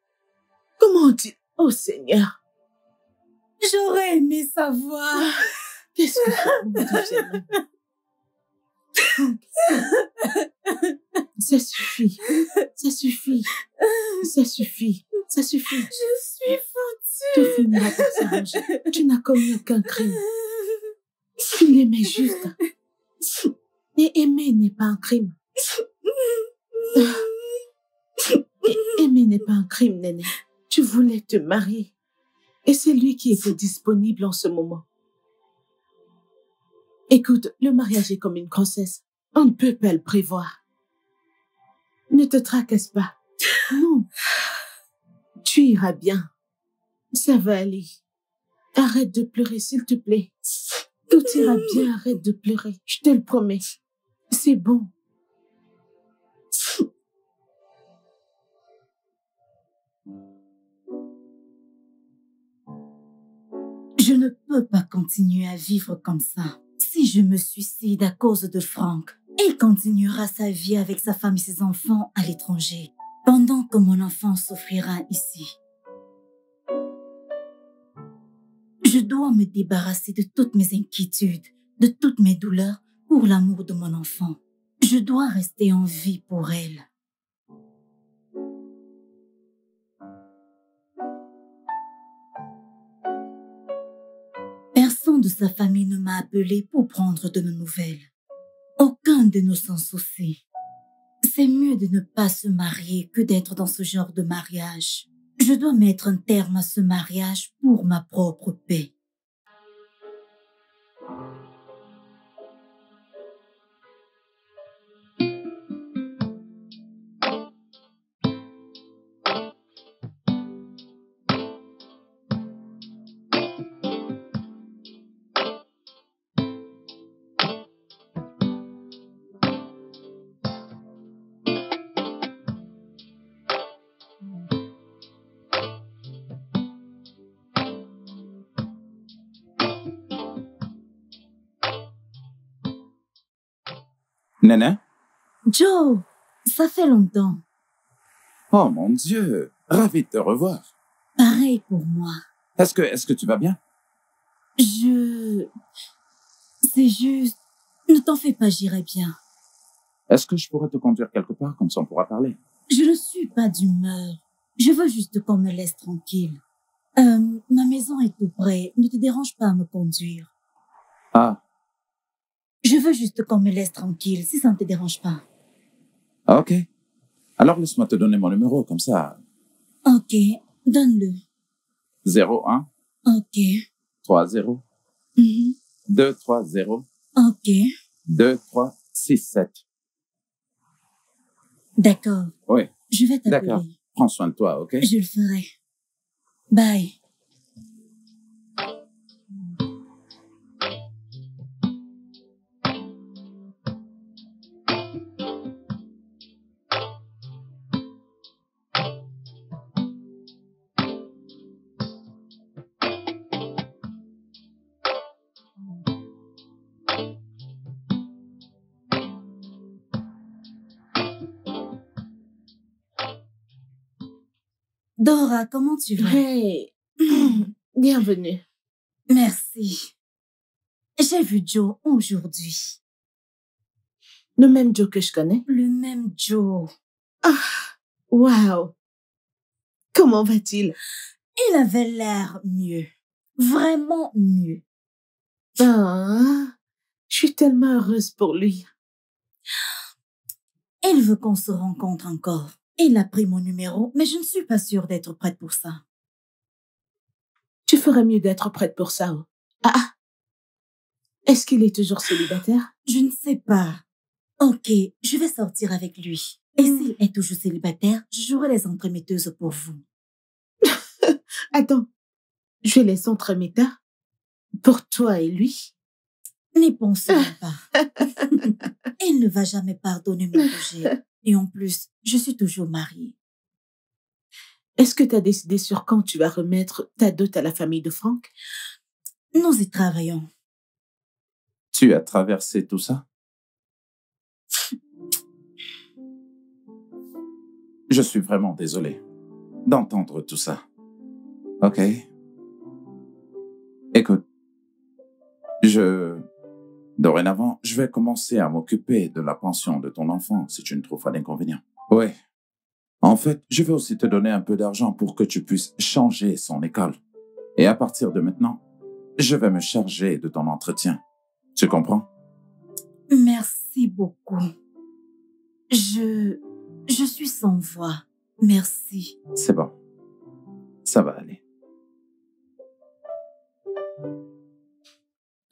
Speaker 1: Comment ont-ils... Oh Seigneur,
Speaker 2: J'aurais aimé savoir.
Speaker 1: qu'est-ce que c'est bon Dieu Seigneur. Franck, ça suffit, ça suffit, ça suffit, ça suffit.
Speaker 2: Je suis foutue.
Speaker 1: Tout finira par s'arranger. Tu n'as commis aucun crime. Tu l'aimais juste. Et aimer n'est pas un crime. Et aimer n'est pas un crime, Néné. Tu voulais te marier. Et c'est lui qui était disponible en ce moment. Écoute, le mariage est comme une grossesse. On ne peut pas le prévoir. Ne te tracasse pas. Non. Tu iras bien. Ça va aller. Arrête de pleurer, s'il te plaît. Tout ira bien, arrête de pleurer. Je te le promets. C'est bon.
Speaker 2: Je ne peux pas continuer à vivre comme ça. Si je me suicide à cause de Frank, il continuera sa vie avec sa femme et ses enfants à l'étranger, pendant que mon enfant souffrira ici. Je dois me débarrasser de toutes mes inquiétudes, de toutes mes douleurs pour l'amour de mon enfant. Je dois rester en vie pour elle. Personne de sa famille ne m'a appelé pour prendre de nos nouvelles. Aucun de nous s'en soucie. C'est mieux de ne pas se marier que d'être dans ce genre de mariage. Je dois mettre un terme à ce mariage pour ma propre paix.
Speaker 4: Néné,
Speaker 2: Joe, ça fait longtemps.
Speaker 4: Oh mon Dieu, ravi de te revoir.
Speaker 2: Pareil pour moi.
Speaker 4: Est-ce que tu vas bien?
Speaker 2: C'est juste... Ne t'en fais pas, j'irai bien.
Speaker 4: Est-ce que je pourrais te conduire quelque part, comme ça on pourra parler?
Speaker 2: Je ne suis pas d'humeur. Je veux juste qu'on me laisse tranquille. Ma maison est tout près. Ne te dérange pas à me conduire.
Speaker 4: Ah,
Speaker 2: Je veux juste qu'on me laisse tranquille, si ça ne te dérange pas.
Speaker 4: ok. Alors laisse-moi te donner mon numéro, comme ça.
Speaker 2: Ok, donne-le.
Speaker 4: 01
Speaker 2: Ok.
Speaker 4: 30
Speaker 2: Mhm.
Speaker 4: 230
Speaker 2: Ok.
Speaker 4: 2367.
Speaker 2: D'accord.
Speaker 4: Oui,
Speaker 2: Je vais t'appeler.
Speaker 4: d'accord. Prends soin de toi, ok?
Speaker 2: Je le ferai. Bye. Dora, comment tu vas?
Speaker 1: Hey, bienvenue.
Speaker 2: Merci. J'ai vu Joe aujourd'hui.
Speaker 1: Le même Joe que je connais.
Speaker 2: Le même Joe.
Speaker 1: Wow. Comment va-t-il?
Speaker 2: Il avait l'air mieux. Vraiment mieux.
Speaker 1: Ah, je suis tellement heureuse pour lui.
Speaker 2: Il veut qu'on se rencontre encore. Il a pris mon numéro, mais je ne suis pas sûre d'être prête pour ça.
Speaker 1: Tu ferais mieux d'être prête pour ça. Oh. Ah. Est-ce qu'il est toujours célibataire?
Speaker 2: Je ne sais pas. Ok, je vais sortir avec lui. Et s'il est toujours célibataire, je jouerai les entremetteuses pour vous.
Speaker 1: Attends, je les entremetteurs pour toi et lui?
Speaker 2: N'y pensez pas. Il ne va jamais pardonner mon rejet. Et en plus, je suis toujours mariée.
Speaker 1: Est-ce que tu as décidé sur quand tu vas remettre ta dot à la famille de Franck?
Speaker 2: Nous y travaillons.
Speaker 4: Tu as traversé tout ça? Je suis vraiment désolé d'entendre tout ça. Ok. Écoute, dorénavant, je vais commencer à m'occuper de la pension de ton enfant si tu ne trouves pas d'inconvénient. Oui. En fait, je vais aussi te donner un peu d'argent pour que tu puisses changer son école. Et à partir de maintenant, je vais me charger de ton entretien. Tu comprends?
Speaker 2: Merci beaucoup. Je suis sans voix. Merci.
Speaker 4: C'est bon. Ça va aller.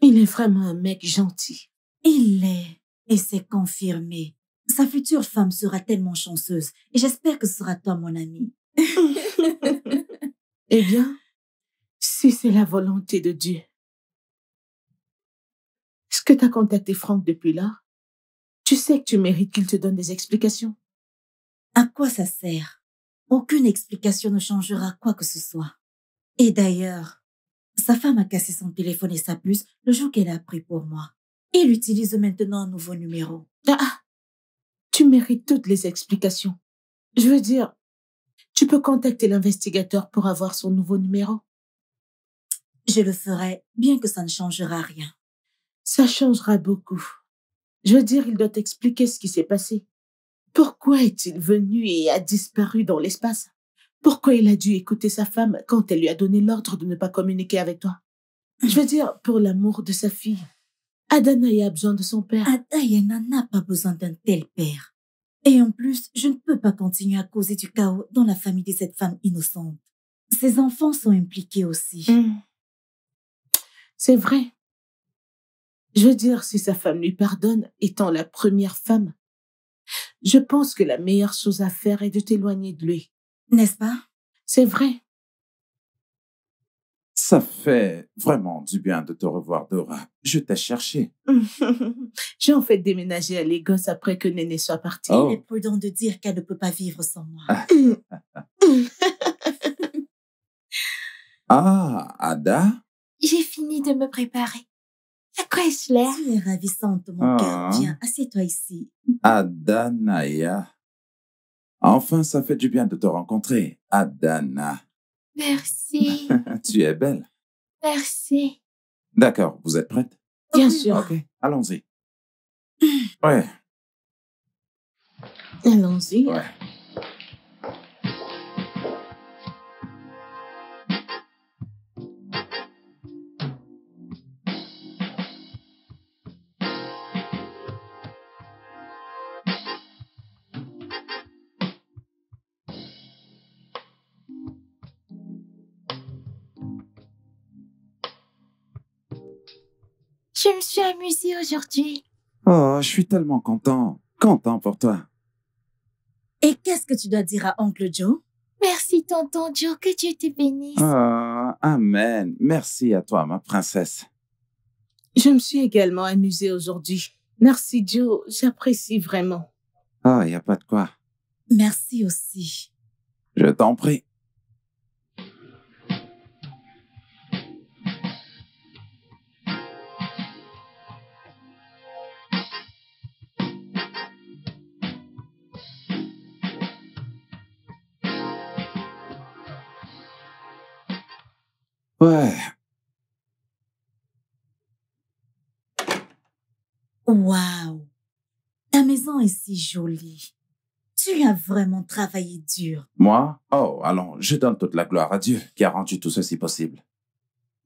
Speaker 1: Il est vraiment un mec gentil.
Speaker 2: Il l'est. Et c'est confirmé. Sa future femme sera tellement chanceuse. Et j'espère que ce sera toi, mon ami.
Speaker 1: Eh bien, si c'est la volonté de Dieu. Est-ce que tu as contacté Franck depuis là? Tu sais que tu mérites qu'il te donne des explications.
Speaker 2: À quoi ça sert? Aucune explication ne changera quoi que ce soit. Et d'ailleurs, sa femme a cassé son téléphone et sa puce le jour qu'elle a appris pour moi. Il utilise maintenant un nouveau numéro.
Speaker 1: Ah, tu mérites toutes les explications. Je veux dire, tu peux contacter l'investigateur pour avoir son nouveau numéro.
Speaker 2: Je le ferai, bien que ça ne changera rien.
Speaker 1: Ça changera beaucoup. Je veux dire, il doit t'expliquer ce qui s'est passé. Pourquoi est-il venu et a disparu dans l'espace? Pourquoi il a dû écouter sa femme quand elle lui a donné l'ordre de ne pas communiquer avec toi? Je veux dire, pour l'amour de sa fille. Adanaï a besoin de son père.
Speaker 2: Adayana n'a pas besoin d'un tel père. Et en plus, je ne peux pas continuer à causer du chaos dans la famille de cette femme innocente. Ses enfants sont impliqués aussi.
Speaker 1: C'est vrai. Je veux dire, si sa femme lui pardonne, étant la première femme, je pense que la meilleure chose à faire est de t'éloigner de lui.
Speaker 2: N'est-ce pas?
Speaker 1: C'est vrai.
Speaker 4: Ça fait vraiment du bien de te revoir, Dora. Je t'ai cherché.
Speaker 1: J'ai en fait déménagé à Lagos après que Néné soit partie.
Speaker 4: Oh.
Speaker 2: Il est prudent de dire qu'elle ne peut pas vivre sans moi.
Speaker 4: Ah, Ada?
Speaker 5: J'ai fini de me préparer. À quoi est-ce l'air?
Speaker 2: Tu es ravissante, mon cœur. Viens, assieds-toi ici.
Speaker 4: Adanaya. Enfin, ça fait du bien de te rencontrer, Adana.
Speaker 5: Merci.
Speaker 4: Tu es belle.
Speaker 5: Merci.
Speaker 4: D'accord, vous êtes prête?
Speaker 1: Bien
Speaker 2: Oui.
Speaker 1: sûr.
Speaker 4: Ok, allons-y. Ouais,
Speaker 1: Allons-y.
Speaker 4: ouais.
Speaker 5: Je me suis amusée aujourd'hui.
Speaker 4: Oh, je suis tellement content. Content pour toi.
Speaker 2: Et qu'est-ce que tu dois dire à Oncle Joe?
Speaker 5: Merci, tonton Joe. Que Dieu te bénisse.
Speaker 4: Oh, amen. Merci à toi, ma princesse.
Speaker 1: Je me suis également amusée aujourd'hui. Merci Joe, j'apprécie vraiment.
Speaker 4: Oh, il n'y a pas de quoi.
Speaker 2: Merci aussi.
Speaker 4: Je t'en prie. Ouais,
Speaker 2: Waouh! Ta maison est si jolie. Tu as vraiment travaillé dur.
Speaker 4: moi? Oh, allons, je donne toute la gloire à Dieu qui a rendu tout ceci possible.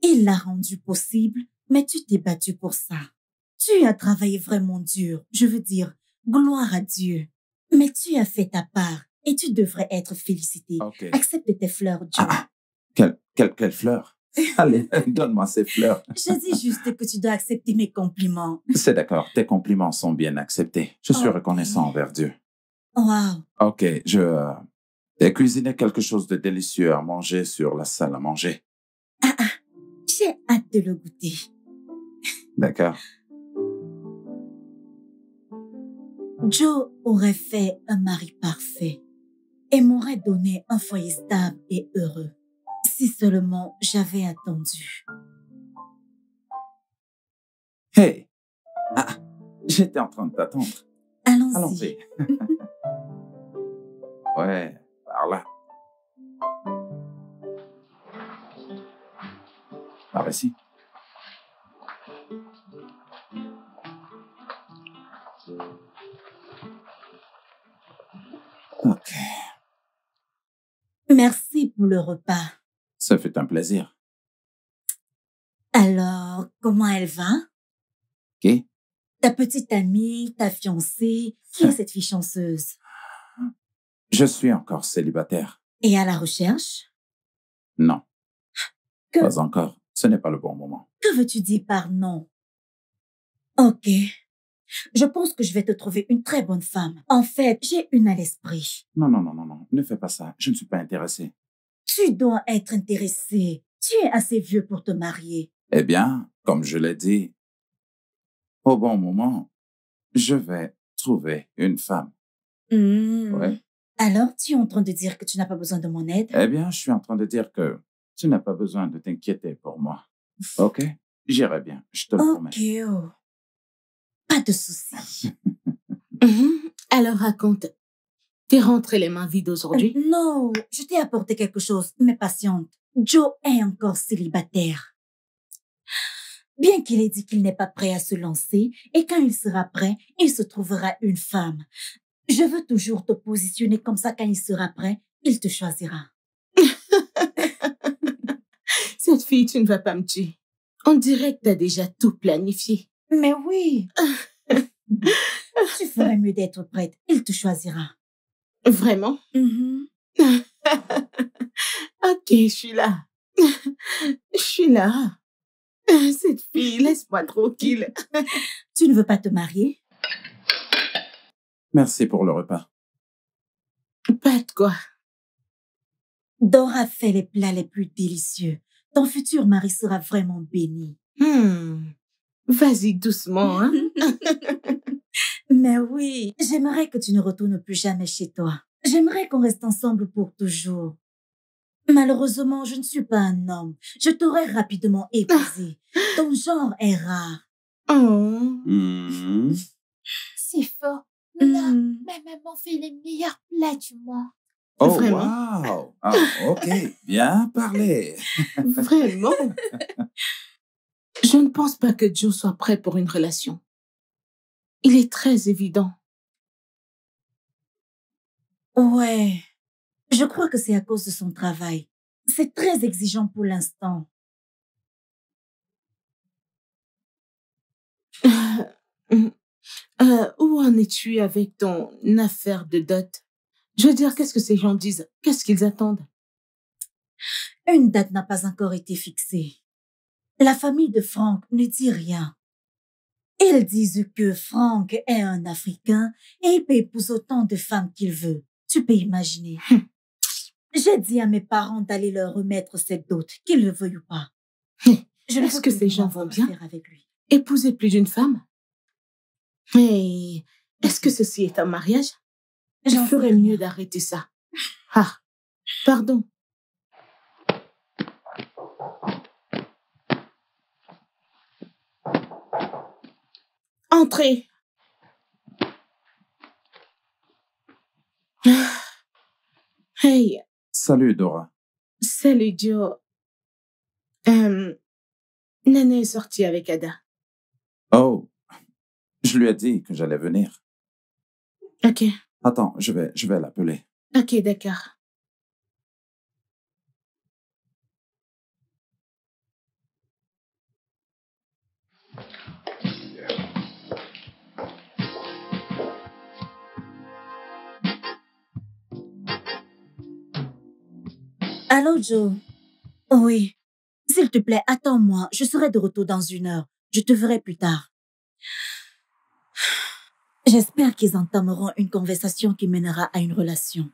Speaker 2: Il l'a rendu possible, mais tu t'es battu pour ça. Tu as travaillé vraiment dur. Je veux dire, gloire à Dieu. Mais tu as fait ta part et tu devrais être félicité.
Speaker 4: Ok.
Speaker 2: Accepte tes fleurs, Joe.
Speaker 4: Quelle fleur? Allez, donne-moi ces fleurs.
Speaker 2: Je dis juste que tu dois accepter mes compliments.
Speaker 4: C'est d'accord, tes compliments sont bien acceptés. Je suis
Speaker 2: Ok.
Speaker 4: reconnaissant envers Dieu.
Speaker 2: Waouh!
Speaker 4: Ok, j'ai cuisiné quelque chose de délicieux à manger sur la salle à manger.
Speaker 2: J'ai hâte de le goûter.
Speaker 4: D'accord.
Speaker 2: Joe aurait fait un mari parfait et m'aurait donné un foyer stable et heureux. Si seulement j'avais attendu.
Speaker 4: Hey! Ah, j'étais en train de t'attendre.
Speaker 2: Allons-y.
Speaker 4: Allons-y. Ouais, par là. Par ici. Ok,
Speaker 2: Merci pour le repas.
Speaker 4: ça fait un plaisir.
Speaker 2: Alors, comment elle va?
Speaker 4: Qui?
Speaker 2: Ta petite amie, ta fiancée, qui est cette fille chanceuse?
Speaker 4: Je suis encore célibataire.
Speaker 2: Et à la recherche?
Speaker 4: Non,
Speaker 2: Que,
Speaker 4: pas encore. Ce n'est pas le bon moment.
Speaker 2: que veux-tu dire par non? Ok. Je pense que je vais te trouver une très bonne femme. En fait, j'ai une à l'esprit.
Speaker 4: Non, non, non, non, non. Ne fais pas ça. Je ne suis pas intéressé.
Speaker 2: Tu dois être intéressé. Tu es assez vieux pour te marier.
Speaker 4: Eh bien, comme je l'ai dit, au bon moment, je vais trouver une femme. Ouais.
Speaker 2: Alors, tu es en train de dire que tu n'as pas besoin de mon aide?
Speaker 4: Eh bien, je suis en train de dire que tu n'as pas besoin de t'inquiéter pour moi. OK? J'irai bien, je te le promets.
Speaker 2: Ok, oh. Pas de souci.
Speaker 1: Alors raconte, t'es rentré les mains vides aujourd'hui?
Speaker 2: Non, je t'ai apporté quelque chose, mais patiente. Joe est encore célibataire. Bien qu'il ait dit qu'il n'est pas prêt à se lancer, et quand il sera prêt, il se trouvera une femme. Je veux toujours te positionner comme ça quand il sera prêt, il te choisira.
Speaker 1: Cette fille, tu ne vas pas me tuer. On dirait que t'as déjà tout planifié.
Speaker 2: Mais oui. Tu ferais mieux d'être prête, il te choisira.
Speaker 1: Vraiment?
Speaker 2: Mhm.
Speaker 1: Ok, je suis là. Je suis là. Cette fille, laisse-moi tranquille.
Speaker 2: Tu ne veux pas te marier?
Speaker 4: Merci pour le repas.
Speaker 1: Pas de quoi.
Speaker 2: Dora fait les plats les plus délicieux. Ton futur mari sera vraiment béni.
Speaker 1: Vas-y doucement, hein?
Speaker 2: Mais oui, j'aimerais que tu ne retournes plus jamais chez toi. J'aimerais qu'on reste ensemble pour toujours. Malheureusement, je ne suis pas un homme. Je t'aurais rapidement épousé. Ton genre est rare.
Speaker 1: Oh.
Speaker 4: Mhm.
Speaker 5: C'est fort. Non, ma maman fait les meilleurs plats du monde.
Speaker 4: Oh,
Speaker 1: Vraiment?
Speaker 4: wow. Ah, OK. Bien parlé.
Speaker 1: Vraiment? Je ne pense pas que Joe soit prêt pour une relation. Il est très évident.
Speaker 2: Ouais, je crois que c'est à cause de son travail. C'est très exigeant pour l'instant.
Speaker 1: Où en es-tu avec ton affaire de dot? Je veux dire, qu'est-ce que ces gens disent? Qu'est-ce qu'ils attendent?
Speaker 2: Une date n'a pas encore été fixée. La famille de Frank ne dit rien. Ils disent que Frank est un Africain et il peut épouser autant de femmes qu'il veut. Tu peux imaginer. J'ai dit à mes parents d'aller leur remettre cette dot, qu'ils le veuillent ou pas. Je ne
Speaker 1: Est-ce
Speaker 2: veux
Speaker 1: que
Speaker 2: plus
Speaker 1: ces gens
Speaker 2: avoir
Speaker 1: vont bien?
Speaker 2: affaire avec lui.
Speaker 1: Épouser plus d'une femme? Mais est-ce que ceci est un mariage? Il
Speaker 2: J'en sais
Speaker 1: ferait
Speaker 2: rien.
Speaker 1: mieux d'arrêter ça. Ah, pardon. Entrez. Hey,
Speaker 4: Salut, Dora.
Speaker 1: salut Joe. Nana est sortie avec Ada.
Speaker 4: Oh, je lui ai dit que j'allais venir.
Speaker 1: Ok,
Speaker 4: Attends, je vais l'appeler.
Speaker 1: ok, d'accord.
Speaker 2: Allô, Joe? Oui. S'il te plaît, attends-moi. Je serai de retour dans 1 heure. Je te verrai plus tard. J'espère qu'ils entameront une conversation qui mènera à une relation.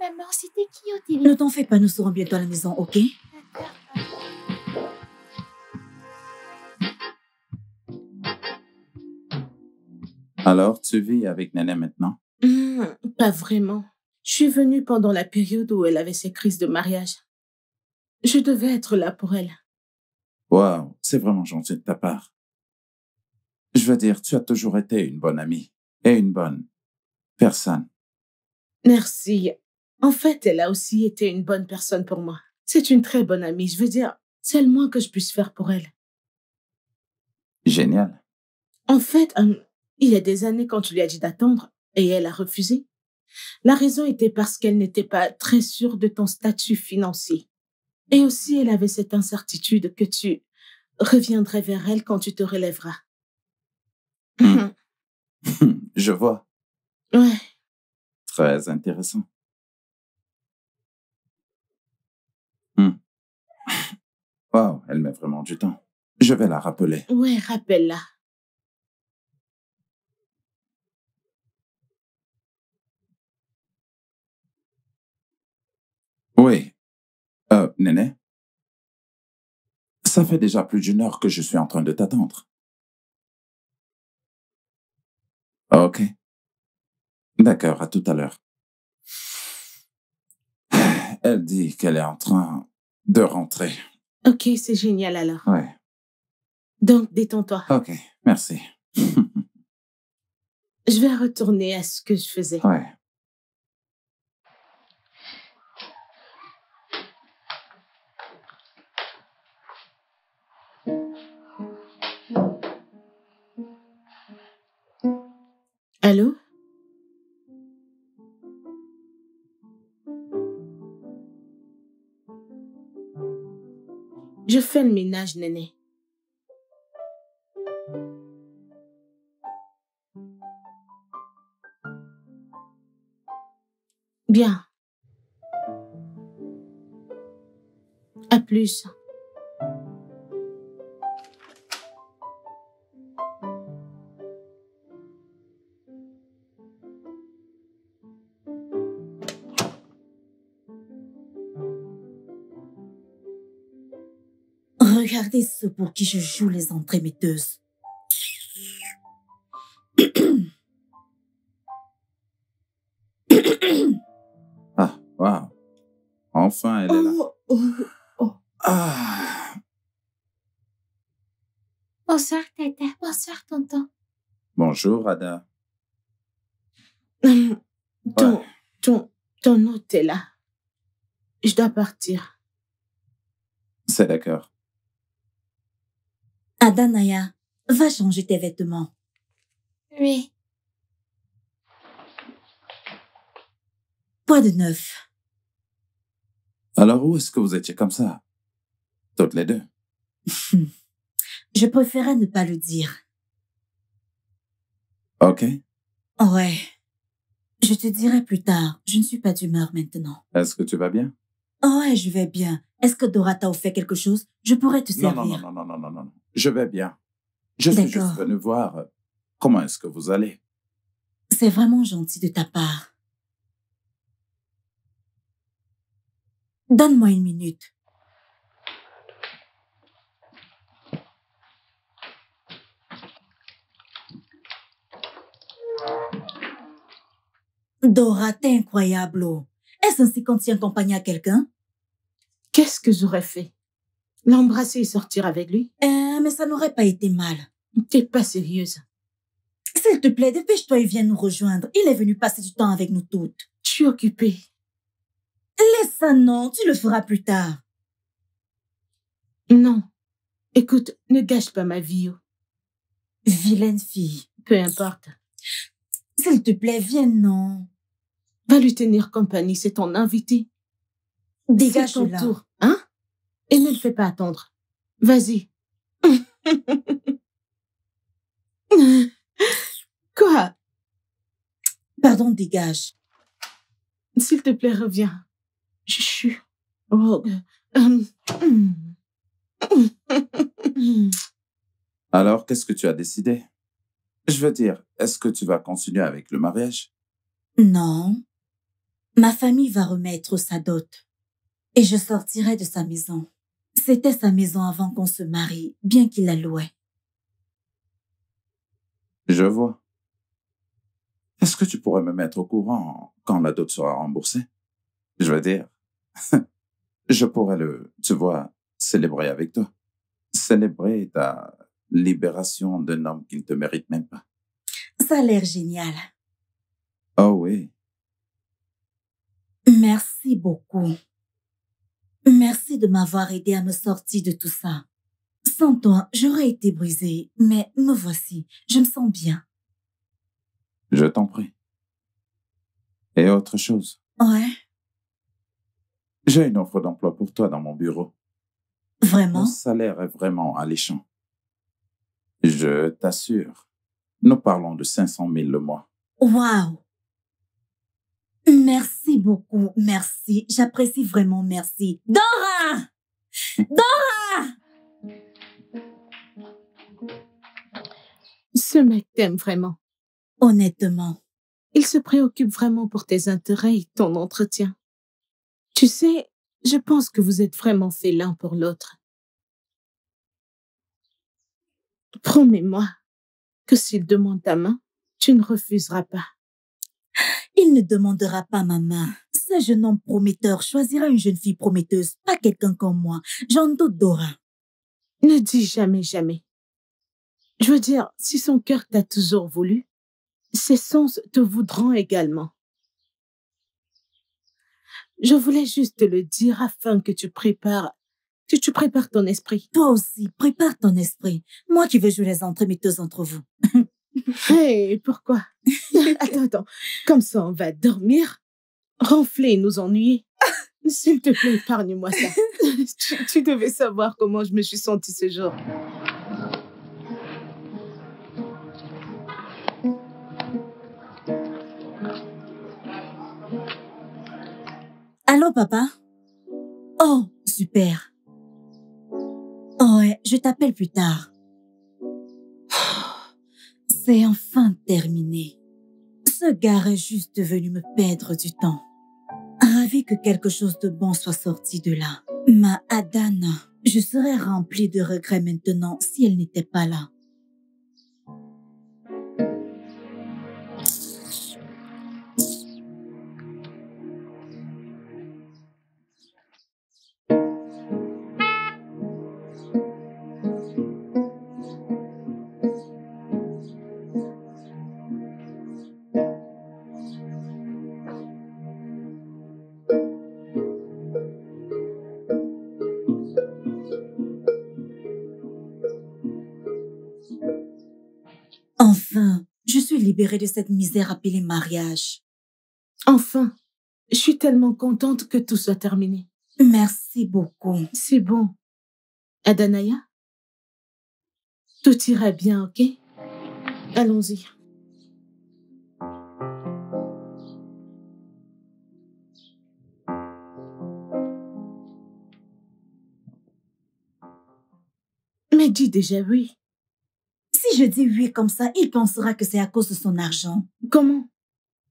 Speaker 5: Maman, c'était qui au
Speaker 2: Ne
Speaker 5: téléphone?
Speaker 2: t'en fais pas, nous serons bientôt à la maison, ok?
Speaker 5: D'accord.
Speaker 4: Alors, tu vis avec Néné maintenant?
Speaker 1: Pas vraiment. Je suis venue pendant la période où elle avait ses crises de mariage. Je devais être là pour elle.
Speaker 4: Wow, c'est vraiment gentil de ta part. Je veux dire, tu as toujours été une bonne amie et une bonne personne.
Speaker 1: Merci. En fait, elle a aussi été une bonne personne pour moi. C'est une très bonne amie. Je veux dire, c'est le moins que je puisse faire pour elle.
Speaker 4: Génial.
Speaker 1: En fait, il y a des années quand tu lui as dit d'attendre et elle a refusé. La raison était parce qu'elle n'était pas très sûre de ton statut financier. Et aussi, elle avait cette incertitude que tu reviendrais vers elle quand tu te relèveras.
Speaker 4: Je vois.
Speaker 1: Ouais.
Speaker 4: Très intéressant. Wow, elle met vraiment du temps. Je vais la rappeler.
Speaker 1: Ouais, rappelle-la.
Speaker 4: Oui. Néné? Ça fait déjà plus d'1 heure que je suis en train de t'attendre. OK. D'accord, à tout à l'heure. Elle dit qu'elle est en train de rentrer.
Speaker 1: Ok, c'est génial alors.
Speaker 4: Ouais.
Speaker 1: Donc, détends-toi.
Speaker 4: OK, merci.
Speaker 1: Je vais retourner à ce que je faisais.
Speaker 4: Ouais.
Speaker 1: Allô? Je fais le ménage, Néné. Bien. À plus.
Speaker 2: Regardez ceux pour qui je joue les entremetteuses.
Speaker 4: Ah, wow. Enfin, elle est là.
Speaker 1: Oh, oh, oh.
Speaker 4: Ah.
Speaker 5: Bonsoir, Tata. Bonsoir, tonton.
Speaker 4: Bonjour, Ada.
Speaker 1: Ton,
Speaker 4: Ouais.
Speaker 1: ton hôte est là. Je dois partir.
Speaker 4: C'est d'accord.
Speaker 2: Ada, Naya, va changer tes vêtements.
Speaker 5: Oui.
Speaker 2: Quoi de neuf?
Speaker 4: Alors, où est-ce que vous étiez comme ça? Toutes les deux.
Speaker 2: Je préférais ne pas le dire.
Speaker 4: OK.
Speaker 2: Ouais. Je te dirai plus tard. Je ne suis pas d'humeur maintenant.
Speaker 4: Est-ce que tu vas bien?
Speaker 2: Ouais, je vais bien. Est-ce que Dora t'a offert quelque chose? Je pourrais te
Speaker 4: Non, non,
Speaker 2: servir.
Speaker 4: non, non, non, non, non, non. Je vais bien. Je suis juste
Speaker 2: D'accord.
Speaker 4: venu voir comment est-ce que vous allez.
Speaker 2: C'est vraiment gentil de ta part. Donne-moi une minute. Dora, t'es incroyable. Oh. Est-ce ainsi qu'on tient compagnie à quelqu'un?
Speaker 1: Qu'est-ce que j'aurais fait? L'embrasser et sortir avec lui?
Speaker 2: Mais ça n'aurait pas été mal.
Speaker 1: T'es pas sérieuse.
Speaker 2: S'il te plaît, dépêche-toi et viens nous rejoindre. Il est venu passer du temps avec nous toutes.
Speaker 1: Je suis occupée.
Speaker 2: Laisse ça, non, tu le feras plus tard.
Speaker 1: Non. Écoute, ne gâche pas ma vie. Oh.
Speaker 2: Vilaine fille.
Speaker 1: Peu importe.
Speaker 2: S'il te plaît, viens, non.
Speaker 1: Va lui tenir compagnie, c'est ton invité. C'est ton
Speaker 2: Dégage-la.
Speaker 1: tour, hein? Et ne le fais pas attendre. Vas-y. Quoi?
Speaker 2: Pardon, dégage.
Speaker 1: S'il te plaît, reviens. Je suis... Oh, hum.
Speaker 4: Alors, qu'est-ce que tu as décidé? Je veux dire, est-ce que tu vas continuer avec le mariage?
Speaker 2: Non. Ma famille va remettre sa dot. Et je sortirai de sa maison. C'était sa maison avant qu'on se marie, bien qu'il la louait.
Speaker 4: Je vois. Est-ce que tu pourrais me mettre au courant quand la dot sera remboursée? Je veux dire, je pourrais tu vois, célébrer avec toi. Célébrer ta libération d'un homme qui ne te mérite même pas.
Speaker 2: Ça a l'air génial.
Speaker 4: Oh oui,
Speaker 2: Merci beaucoup. Merci de m'avoir aidé à me sortir de tout ça. Sans toi, j'aurais été brisée, mais me voici. Je me sens bien.
Speaker 4: je t'en prie. Et autre chose,
Speaker 2: Ouais,
Speaker 4: j'ai une offre d'emploi pour toi dans mon bureau.
Speaker 2: vraiment?
Speaker 4: Mon salaire est vraiment alléchant. Je t'assure, nous parlons de 500 000 le mois.
Speaker 2: Waouh! Merci beaucoup, merci. J'apprécie vraiment, merci. Dora! Dora!
Speaker 1: Ce mec t'aime vraiment.
Speaker 2: Honnêtement,
Speaker 1: Il se préoccupe vraiment pour tes intérêts et ton entretien. Tu sais, je pense que vous êtes vraiment faits l'un pour l'autre. Promets-moi que s'il demande ta main, tu ne refuseras pas.
Speaker 2: il ne demandera pas ma main. Ce jeune homme prometteur choisira une jeune fille prometteuse, pas quelqu'un comme moi. J'en doute, Dora.
Speaker 1: Ne dis jamais jamais. Je veux dire, si son cœur t'a toujours voulu, ses sens te voudront également. Je voulais juste te le dire afin que tu prépares ton esprit.
Speaker 2: Toi aussi, prépare ton esprit. Moi qui veux jouer les entremetteuses entre vous.
Speaker 1: Hé, pourquoi? Attends. Comme ça, on va dormir, ronfler et nous ennuyer. S'il te plaît, épargne-moi ça. Tu devais savoir comment je me suis sentie ce jour.
Speaker 2: Allô, papa? Oh, super. Oh, ouais, je t'appelle plus tard. C'est enfin terminé. Ce gars est juste venu me perdre du temps. Ravi que quelque chose de bon soit sorti de là. Ma Adana, je serais remplie de regrets maintenant si elle n'était pas là. libérée de cette misère appelée mariage.
Speaker 1: Enfin, je suis tellement contente que tout soit terminé.
Speaker 2: Merci beaucoup.
Speaker 1: C'est bon. Adanaya, tout ira bien, ok? Allons-y. Mais dis déjà oui.
Speaker 2: Si je dis oui comme ça, il pensera que c'est à cause de son argent.
Speaker 1: Comment?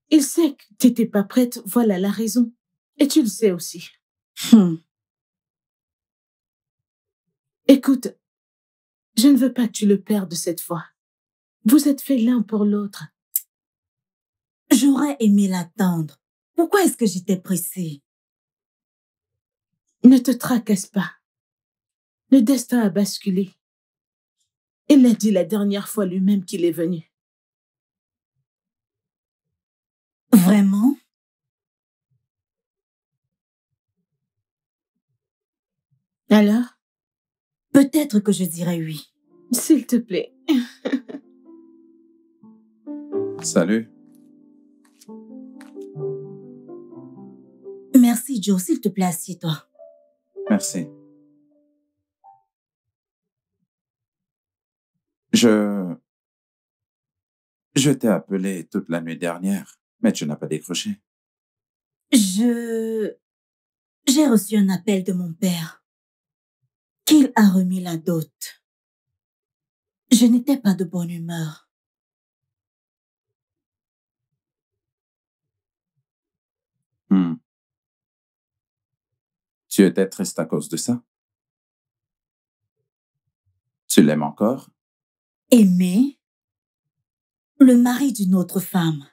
Speaker 1: Il sait que t'étais pas prête, voilà la raison. Et tu le sais aussi. Écoute, je ne veux pas que tu le perdes cette fois. Vous êtes faits l'un pour l'autre.
Speaker 2: J'aurais aimé l'attendre. Pourquoi est-ce que j'étais pressée?
Speaker 1: Ne te tracasse pas. Le destin a basculé. Il l'a dit la dernière fois lui-même qu'il est venu.
Speaker 2: Vraiment?
Speaker 1: Alors?
Speaker 2: Peut-être que je dirais oui.
Speaker 1: S'il te plaît.
Speaker 4: Salut.
Speaker 2: Merci, Joe. S'il te plaît, assieds-toi.
Speaker 4: Merci. Je t'ai appelé toute la nuit dernière, mais tu n'as pas décroché.
Speaker 2: J'ai reçu un appel de mon père qu'il a remis la dot. Je n'étais pas de bonne humeur.
Speaker 4: Tu étais triste à cause de ça? Tu l'aimes encore?
Speaker 2: Aimer le mari d'une autre femme.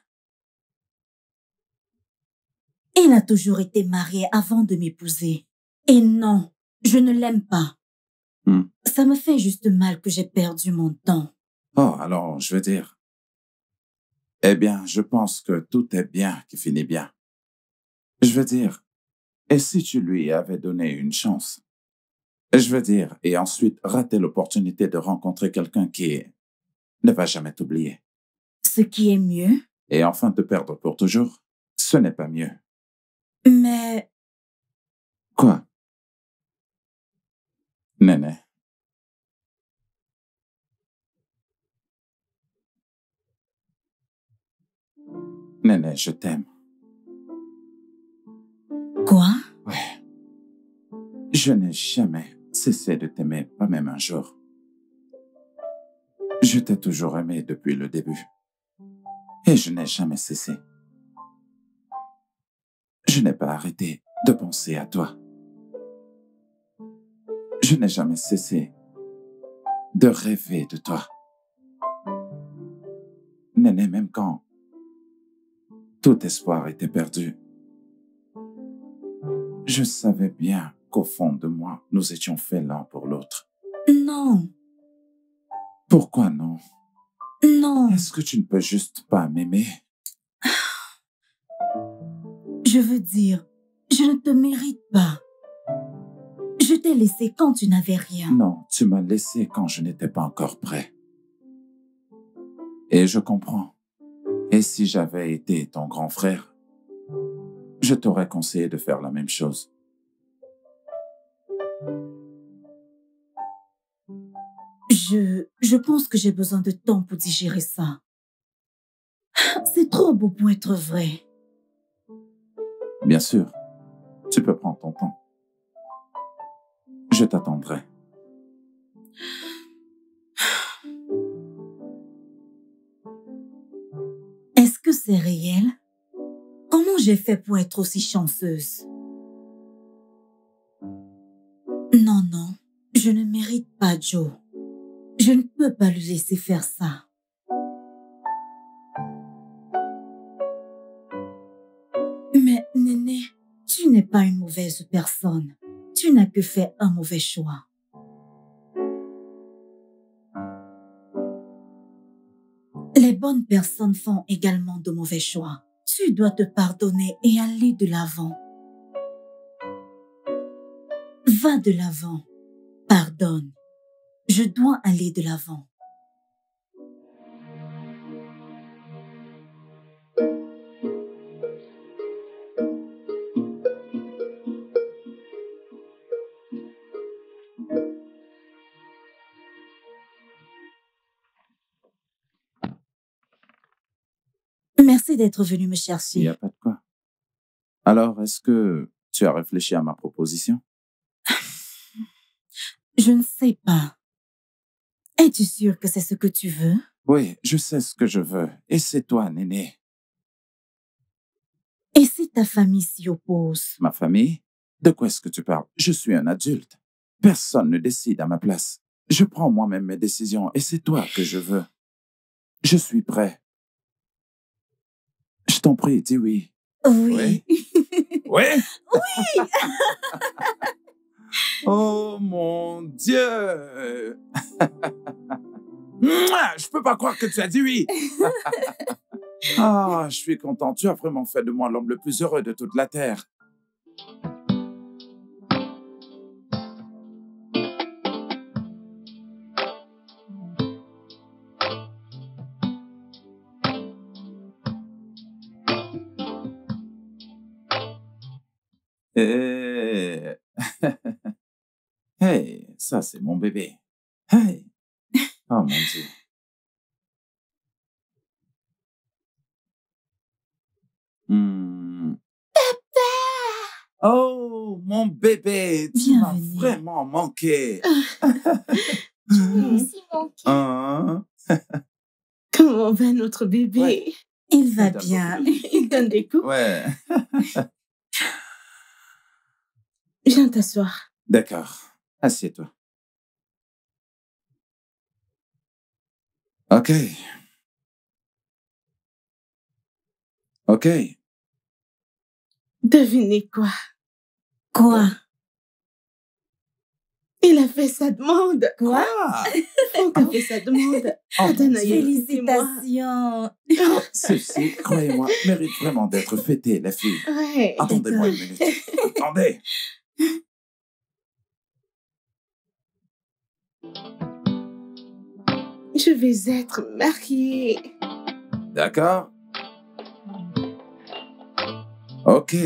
Speaker 2: Il a toujours été marié avant de m'épouser. Et non, je ne l'aime pas. Ça me fait juste mal que j'ai perdu mon temps.
Speaker 4: Oh, alors, je veux dire... Eh bien, je pense que tout est bien qui finit bien. Je veux dire, et si tu lui avais donné une chance? Je veux dire, et ensuite rater l'opportunité de rencontrer quelqu'un qui ne va jamais t'oublier.
Speaker 2: Ce qui est mieux.
Speaker 4: Et enfin te perdre pour toujours, ce n'est pas mieux.
Speaker 2: Mais...
Speaker 4: Quoi? Néné. Néné, je t'aime.
Speaker 2: Quoi?
Speaker 4: Ouais. Je n'ai jamais cessé de t'aimer, pas même un jour. Je t'ai toujours aimé depuis le début. Et je n'ai jamais cessé. Je n'ai pas arrêté de penser à toi. Je n'ai jamais cessé de rêver de toi. Néné, même quand tout espoir était perdu, je savais bien qu'au fond de moi, nous étions faits l'un pour l'autre.
Speaker 2: Non.
Speaker 4: Pourquoi non?
Speaker 2: Non.
Speaker 4: Est-ce que tu ne peux juste pas m'aimer?
Speaker 2: Je veux dire, je ne te mérite pas. Je t'ai laissé quand tu n'avais rien.
Speaker 4: Non, tu m'as laissé quand je n'étais pas encore prêt. Et je comprends. Et si j'avais été ton grand frère, je t'aurais conseillé de faire la même chose.
Speaker 2: Je pense que j'ai besoin de temps pour digérer ça. C'est trop beau pour être vrai.
Speaker 4: Bien sûr, tu peux prendre ton temps. Je t'attendrai.
Speaker 2: Est-ce que c'est réel? Comment j'ai fait pour être aussi chanceuse? Non, non, je ne mérite pas Joe. Je ne peux pas lui laisser faire ça. Mais Néné, tu n'es pas une mauvaise personne. Tu n'as que fait un mauvais choix. Les bonnes personnes font également de mauvais choix. Tu dois te pardonner et aller de l'avant. Va de l'avant. Pardonne. Je dois aller de l'avant. Merci d'être venu me
Speaker 4: Il n'y
Speaker 2: chercher.
Speaker 4: a pas de quoi. Alors, est-ce que tu as réfléchi à ma proposition?
Speaker 2: Je ne sais pas. Es-tu sûr que c'est ce que tu veux?
Speaker 4: Oui, je sais ce que je veux. Et c'est toi, Néné.
Speaker 2: Et si ta famille s'y oppose?
Speaker 4: Ma famille? De quoi est-ce que tu parles? Je suis un adulte. Personne ne décide à ma place. Je prends moi-même mes décisions et c'est toi que je veux. Je suis prêt. Je t'en prie, dis oui.
Speaker 2: Oui.
Speaker 4: Oui? Oh mon Dieu! Mouah, je peux pas croire que tu as dit oui! Ah, je suis content. Tu as vraiment fait de moi l'homme le plus heureux de toute la terre. Eh, hey, ça c'est mon bébé. Hey! Oh mon Dieu. Hmm. Oh, mon bébé, tu m'as
Speaker 2: Bienvenue.
Speaker 4: vraiment manqué.
Speaker 5: Tu m'as aussi manqué.
Speaker 4: Hein?
Speaker 1: Comment va notre bébé?
Speaker 4: Ouais.
Speaker 2: Il va
Speaker 4: Il donne
Speaker 2: bien.
Speaker 1: Il donne des coups.
Speaker 4: Ouais,
Speaker 1: Viens t'asseoir.
Speaker 4: d'accord. Assieds-toi. OK. OK.
Speaker 1: Devinez quoi?
Speaker 2: Quoi?
Speaker 1: Il a fait sa demande.
Speaker 2: Quoi?
Speaker 4: Ah,
Speaker 1: Franck a fait sa demande. Adanaï,
Speaker 2: Félicitations.
Speaker 4: ceci, croyez-moi, mérite vraiment d'être fêté, les filles.
Speaker 1: Ouais.
Speaker 4: Attendez-moi une minute. Attendez.
Speaker 1: Je vais être mariée.
Speaker 4: D'accord? OK.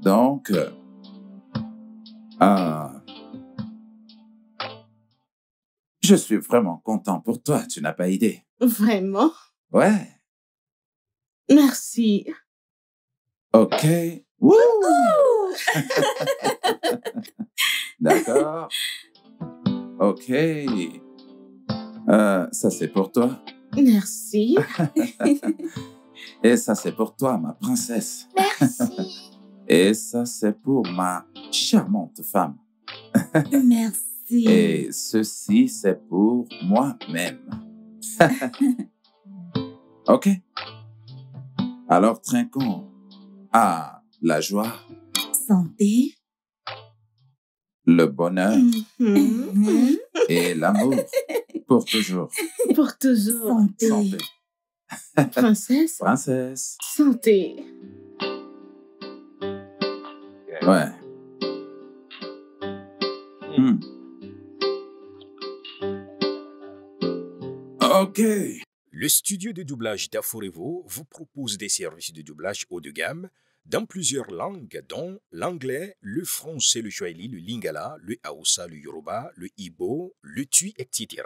Speaker 4: Donc, je suis vraiment content pour toi, tu n'as pas idée.
Speaker 1: Vraiment?
Speaker 4: Ouais.
Speaker 1: Merci.
Speaker 4: OK. Wouh! D'accord. OK. Ça, c'est pour toi.
Speaker 1: Merci.
Speaker 4: Et ça, c'est pour toi, ma princesse.
Speaker 5: Merci.
Speaker 4: Et ça, c'est pour ma charmante femme.
Speaker 2: Merci.
Speaker 4: Et ceci, c'est pour moi-même. OK. Alors, trinquons à la joie,
Speaker 2: Santé.
Speaker 4: le bonheur
Speaker 1: Mhm.
Speaker 2: Mhm.
Speaker 4: et l'amour pour toujours.
Speaker 1: Pour toujours.
Speaker 2: Santé.
Speaker 4: Santé.
Speaker 1: Princesse,
Speaker 4: Princesse.
Speaker 1: santé.
Speaker 4: Ouais. Hmm. OK.
Speaker 6: Le studio de doublage d'Aforevo vous propose des services de doublage haut de gamme dans plusieurs langues, dont l'anglais, le français, le swahili, le lingala, le hausa, le yoruba, le igbo, le tui, etc.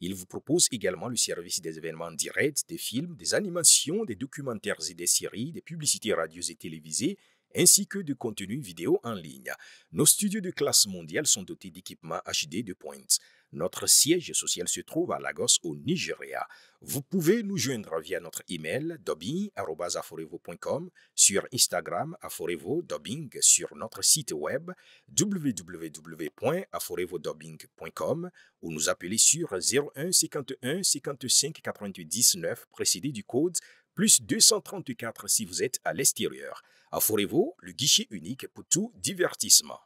Speaker 6: Il vous propose également le service des événements directs, des films, des animations, des documentaires et des séries, des publicités radio et télévisées, ainsi que de contenus vidéo en ligne. Nos studios de classe mondiale sont dotés d'équipements HD de pointe. Notre siège social se trouve à Lagos, au Nigeria. Vous pouvez nous joindre via notre email dubbing@aforevo.com, sur Instagram Aforevo Dubbing, sur notre site web www.aforevodubbing.com ou nous appeler sur 01 51 55 98 9 précédé du code plus 234 si vous êtes à l'extérieur. Aforevo, le guichet unique pour tout divertissement.